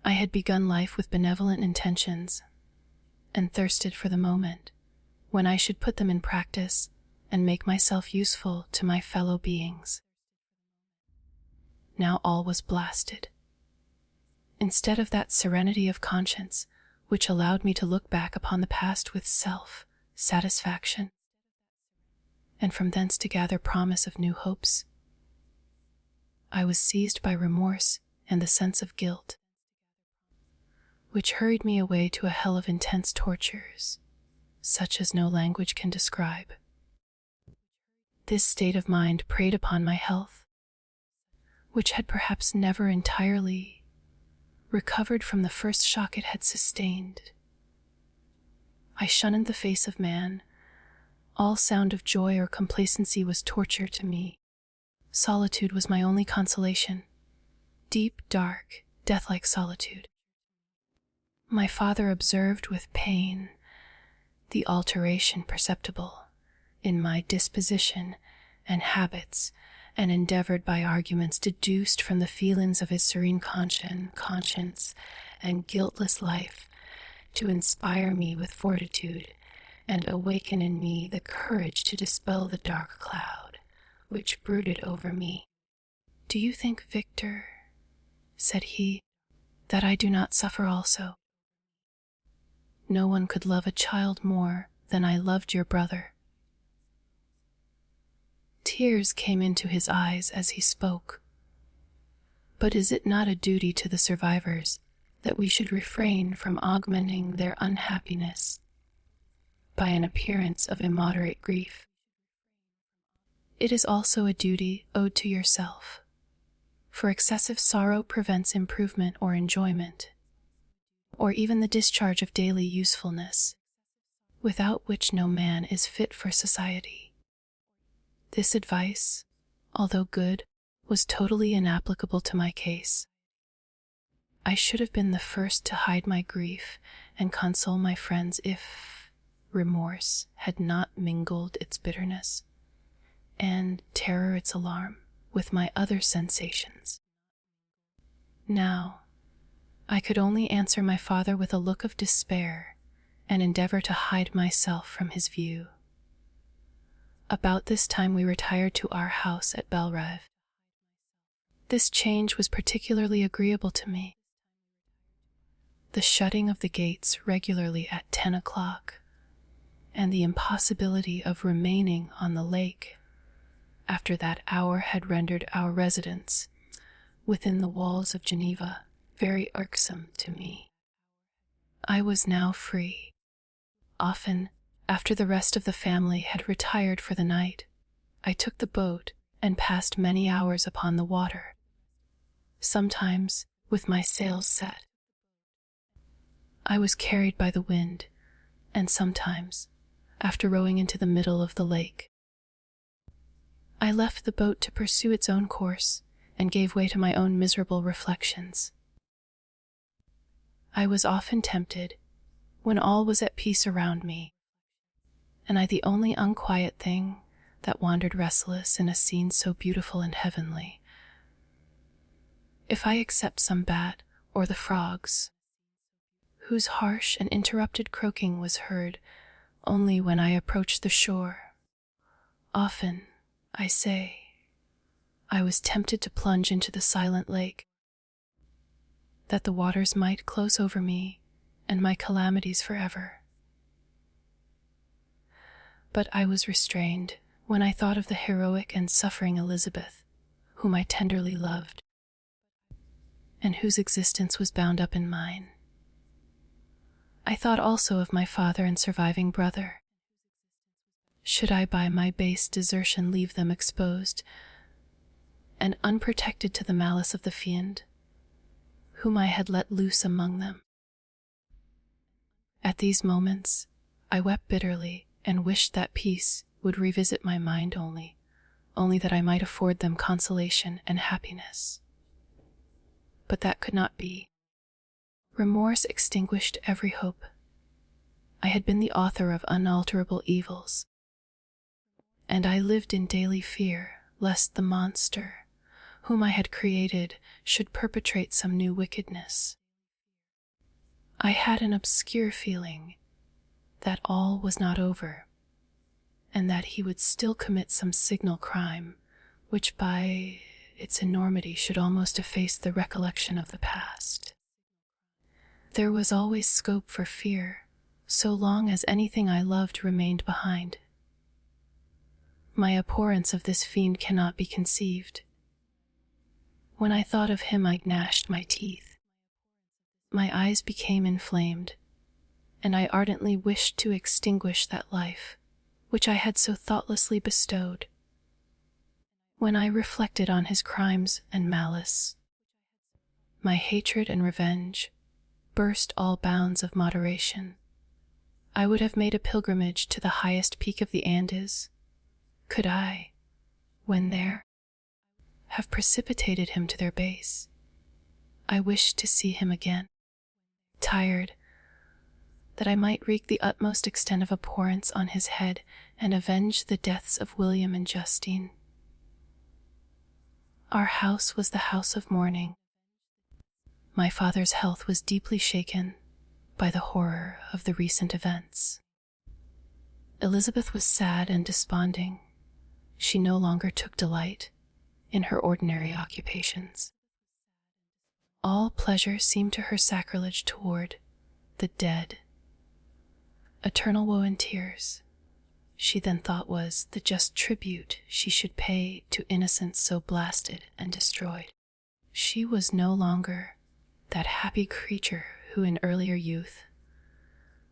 I had begun life with benevolent intentions, and thirsted for the moment when I should put them in practice and make myself useful to my fellow beings. Now all was blasted. Instead of that serenity of conscience which allowed me to look back upon the past with self-satisfaction, and from thence to gather promise of new hopes, I was seized by remorse and the sense of guilt, which hurried me away to a hell of intense tortures, such as no language can describe. This state of mind preyed upon my health, which had perhaps never entirely recovered from the first shock it had sustained. I shunned the face of man. All sound of joy or complacency was torture to me. Solitude was my only consolation, deep, dark, death-like solitude. My father observed with pain the alteration perceptible in my disposition and habits, and endeavored by arguments deduced from the feelings of his serene conscience and guiltless life to inspire me with fortitude and awaken in me the courage to dispel the dark cloud which brooded over me. "Do you think, Victor," said he, "that I do not suffer also? No one could love a child more than I loved your brother." Tears came into his eyes as he spoke. But is it not a duty to the survivors that we should refrain from augmenting their unhappiness by an appearance of immoderate grief? It is also a duty owed to yourself, for excessive sorrow prevents improvement or enjoyment, or even the discharge of daily usefulness, without which no man is fit for society. This advice, although good, was totally inapplicable to my case. I should have been the first to hide my grief and console my friends if remorse had not mingled its bitterness, and terror its alarm, with my other sensations. Now, I could only answer my father with a look of despair and endeavor to hide myself from his view. About this time we retired to our house at Belrive. This change was particularly agreeable to me. The shutting of the gates regularly at 10 o'clock, and the impossibility of remaining on the lake after that hour had rendered our residence within the walls of Geneva very irksome to me. I was now free. Often, after the rest of the family had retired for the night, I took the boat and passed many hours upon the water, sometimes with my sails set, I was carried by the wind, and sometimes, after rowing into the middle of the lake, I left the boat to pursue its own course and gave way to my own miserable reflections. I was often tempted, when all was at peace around me, and I the only unquiet thing that wandered restless in a scene so beautiful and heavenly. If I except some bat or the frogs, whose harsh and interrupted croaking was heard only when I approached the shore, often, I say, I was tempted to plunge into the silent lake, that the waters might close over me and my calamities forever. But I was restrained when I thought of the heroic and suffering Elizabeth, whom I tenderly loved, and whose existence was bound up in mine. I thought also of my father and surviving brother. Should I by my base desertion leave them exposed and unprotected to the malice of the fiend, whom I had let loose among them? At these moments, I wept bitterly and wished that peace would revisit my mind only that I might afford them consolation and happiness. But that could not be. Remorse extinguished every hope. I had been the author of unalterable evils, and I lived in daily fear lest the monster whom I had created should perpetrate some new wickedness. I had an obscure feeling that all was not over, and that he would still commit some signal crime, which by its enormity should almost efface the recollection of the past. There was always scope for fear, so long as anything I loved remained behind. My abhorrence of this fiend cannot be conceived. When I thought of him, I gnashed my teeth. My eyes became inflamed, and I ardently wished to extinguish that life which I had so thoughtlessly bestowed. When I reflected on his crimes and malice, my hatred and revenge burst all bounds of moderation. I would have made a pilgrimage to the highest peak of the Andes, could I, when there, have precipitated him to their base. I wished to see him again, tired, that I might wreak the utmost extent of abhorrence on his head and avenge the deaths of William and Justine. Our house was the house of mourning. My father's health was deeply shaken by the horror of the recent events. Elizabeth was sad and desponding. She no longer took delight in her ordinary occupations. All pleasure seemed to her sacrilege toward the dead. Eternal woe and tears, she then thought, was the just tribute she should pay to innocence so blasted and destroyed. She was no longer that happy creature who in earlier youth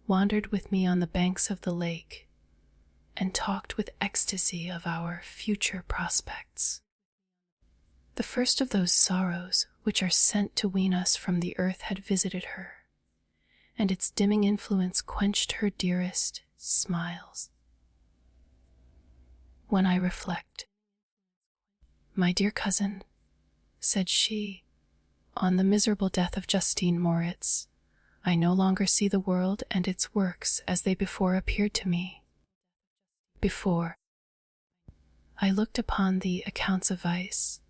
wandered with me on the banks of the lake and talked with ecstasy of our future prospects. The first of those sorrows which are sent to wean us from the earth had visited her, and its dimming influence quenched her dearest smiles. When I reflect, "My dear cousin," said she, "on the miserable death of Justine Moritz, I no longer see the world and its works as they before appeared to me. Before, I looked upon the accounts of vice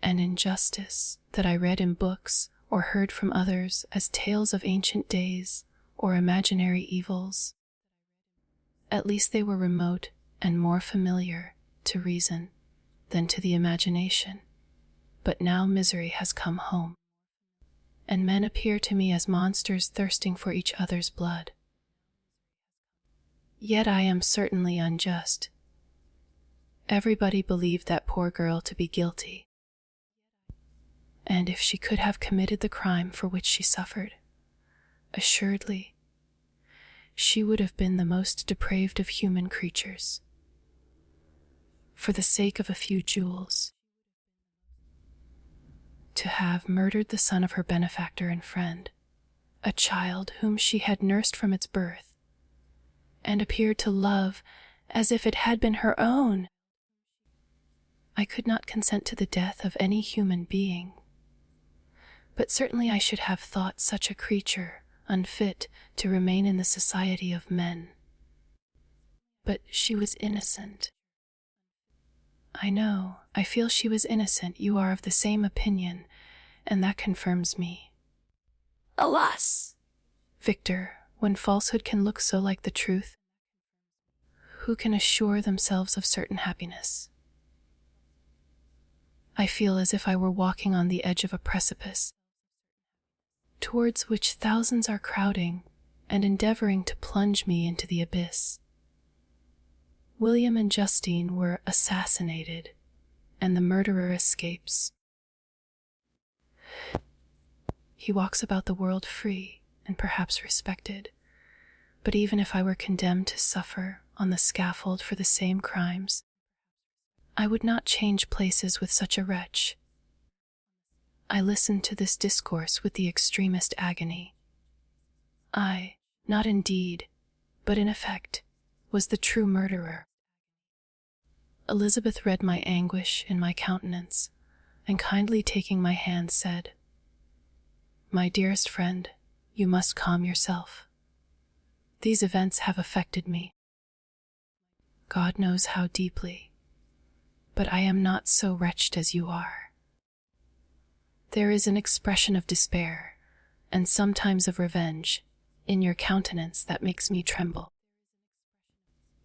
and injustice that I read in books or heard from others as tales of ancient days or imaginary evils. At least they were remote and more familiar to reason than to the imagination. But now misery has come home, and men appear to me as monsters thirsting for each other's blood. Yet I am certainly unjust. Everybody believed that poor girl to be guilty, and if she could have committed the crime for which she suffered, assuredly she would have been the most depraved of human creatures. For the sake of a few jewels, to have murdered the son of her benefactor and friend, a child whom she had nursed from its birth, and appeared to love as if it had been her own. I could not consent to the death of any human being, but certainly I should have thought such a creature unfit to remain in the society of men. But she was innocent. I know, I feel she was innocent. You are of the same opinion, and that confirms me. Alas! Victor, when falsehood can look so like the truth, who can assure themselves of certain happiness? I feel as if I were walking on the edge of a precipice, towards which thousands are crowding and endeavoring to plunge me into the abyss. William and Justine were assassinated, and the murderer escapes. He walks about the world free and perhaps respected, but even if I were condemned to suffer on the scaffold for the same crimes, I would not change places with such a wretch. I listened to this discourse with the extremest agony. I, not in deed, but in effect, was the true murderer. Elizabeth read my anguish in my countenance, and kindly taking my hand said, "My dearest friend, you must calm yourself. These events have affected me. God knows how deeply, but I am not so wretched as you are. There is an expression of despair, and sometimes of revenge, in your countenance that makes me tremble.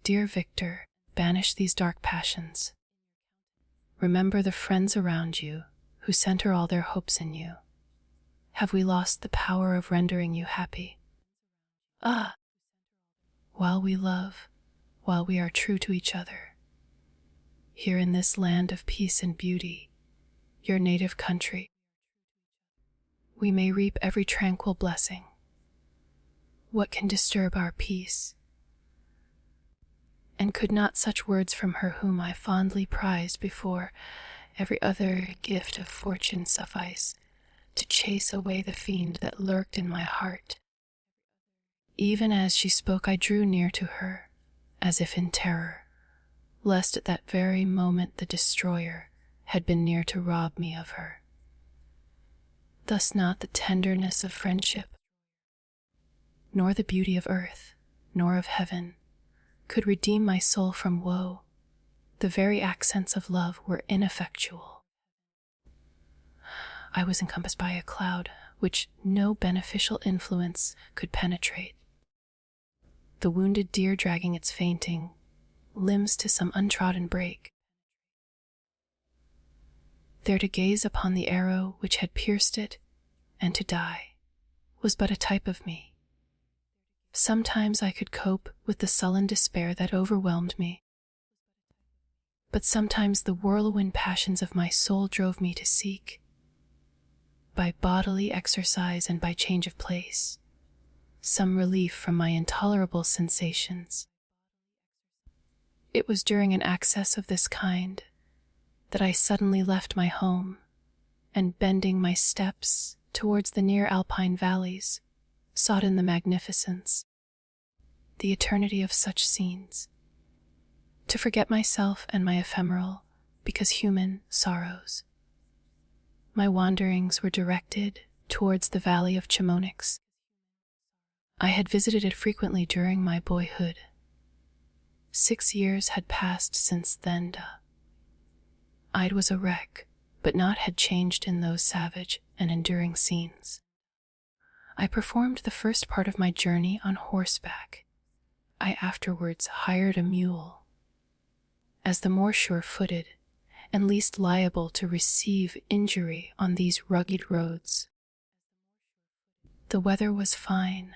Dear Victor, banish these dark passions. Remember the friends around you who center all their hopes in you. Have we lost the power of rendering you happy? Ah! While we love, while we are true to each other, here in this land of peace and beauty, your native country, we may reap every tranquil blessing. What can disturb our peace? And could not such words from her whom I fondly prized before every other gift of fortune suffice to chase away the fiend that lurked in my heart? Even as she spoke, I drew near to her, as if in terror, lest at that very moment the destroyer had been near to rob me of her. Thus not the tenderness of friendship, nor the beauty of earth, nor of heaven, could redeem my soul from woe. The very accents of love were ineffectual. I was encompassed by a cloud which no beneficial influence could penetrate. The wounded deer dragging its fainting limbs to some untrodden brake, there to gaze upon the arrow which had pierced it, and to die, was but a type of me. Sometimes I could cope with the sullen despair that overwhelmed me, but sometimes the whirlwind passions of my soul drove me to seek, by bodily exercise and by change of place, some relief from my intolerable sensations. It was during an access of this kind that I suddenly left my home, and bending my steps towards the near alpine valleys, sought in the magnificence, the eternity of such scenes, to forget myself and my ephemeral, because human, sorrows. My wanderings were directed towards the valley of Chamonix. I had visited it frequently during my boyhood. 6 years had passed since then. I was a wreck, but naught had changed in those savage and enduring scenes. I performed the first part of my journey on horseback. I afterwards hired a mule, as the more sure-footed and least liable to receive injury on these rugged roads. The weather was fine.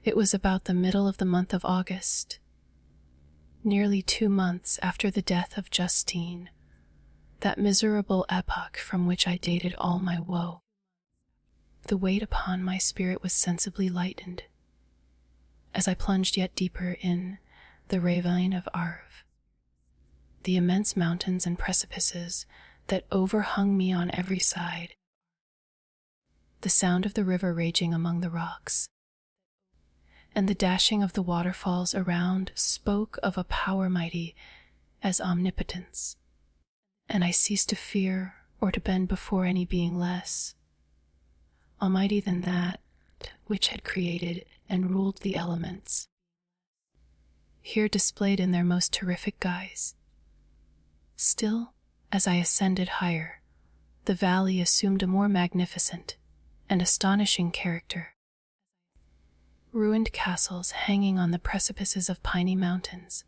It was about the middle of the month of August, nearly 2 months after the death of Justine, that miserable epoch from which I dated all my woe. The weight upon my spirit was sensibly lightened, as I plunged yet deeper in the ravine of Arve. The immense mountains and precipices that overhung me on every side, the sound of the river raging among the rocks, and the dashing of the waterfalls around spoke of a power mighty as omnipotence, and I ceased to fear or to bend before any being less almighty than that which had created and ruled the elements, here displayed in their most terrific guise. Still, as I ascended higher, the valley assumed a more magnificent and astonishing character. Ruined castles hanging on the precipices of piny mountains,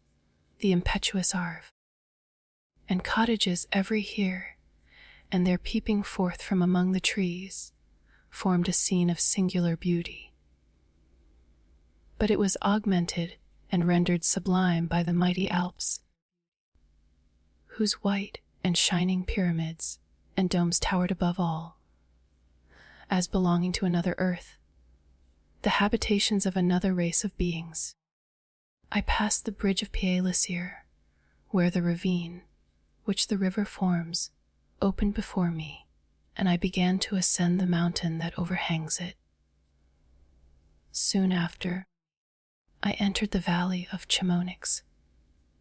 the impetuous Arve, and cottages every here and there peeping forth from among the trees, formed a scene of singular beauty. But it was augmented and rendered sublime by the mighty Alps, whose white and shining pyramids and domes towered above all, as belonging to another earth, the habitations of another race of beings. I passed the bridge of Pied-Lisier, where the ravine, which the river forms, opened before me, and I began to ascend the mountain that overhangs it. Soon after, I entered the valley of Chamonix.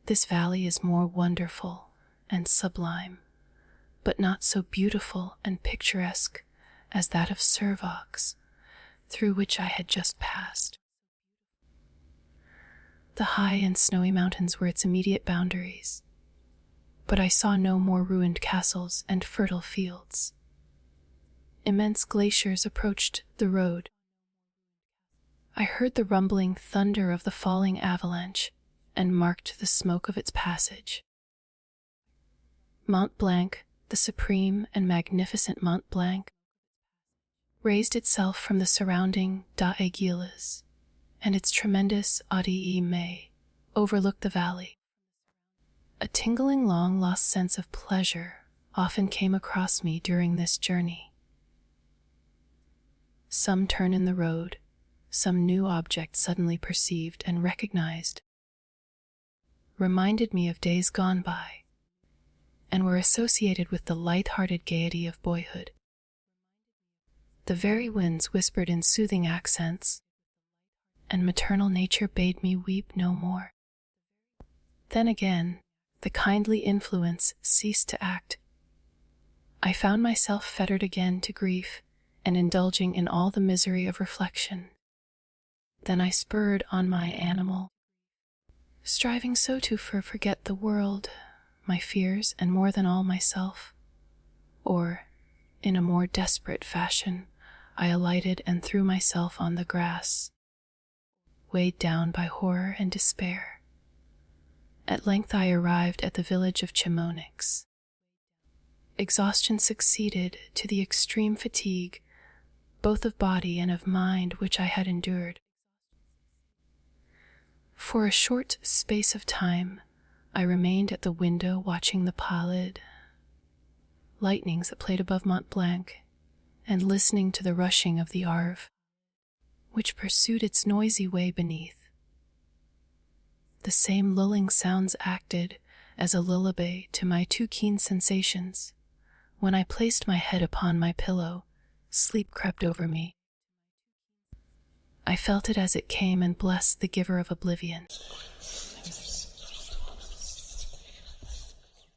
This valley is more wonderful and sublime, but not so beautiful and picturesque as that of Servox, through which I had just passed. The high and snowy mountains were its immediate boundaries, but I saw no more ruined castles and fertile fields. Immense glaciers approached the road. I heard the rumbling thunder of the falling avalanche and marked the smoke of its passage. Mont Blanc, the supreme and magnificent Mont Blanc, raised itself from the surrounding Des Aiguilles, and its tremendous Audie May overlooked the valley. A tingling long-lost sense of pleasure often came across me during this journey. Some turn in the road, some new object suddenly perceived and recognized, reminded me of days gone by, and were associated with the light-hearted gaiety of boyhood. The very winds whispered in soothing accents, and maternal nature bade me weep no more. Then again, the kindly influence ceased to act. I found myself fettered again to grief and indulging in all the misery of reflection. Then I spurred on my animal, striving so to forget the world, my fears, and more than all myself. Or, in a more desperate fashion, I alighted and threw myself on the grass, weighed down by horror and despair. At length I arrived at the village of Chamonix. Exhaustion succeeded to the extreme fatigue, both of body and of mind, which I had endured. For a short space of time, I remained at the window watching the pallid lightnings that played above Mont Blanc and listening to the rushing of the Arve, which pursued its noisy way beneath. The same lulling sounds acted as a lullaby to my too keen sensations. When I placed my head upon my pillow, sleep crept over me. I felt it as it came and blessed the giver of oblivion.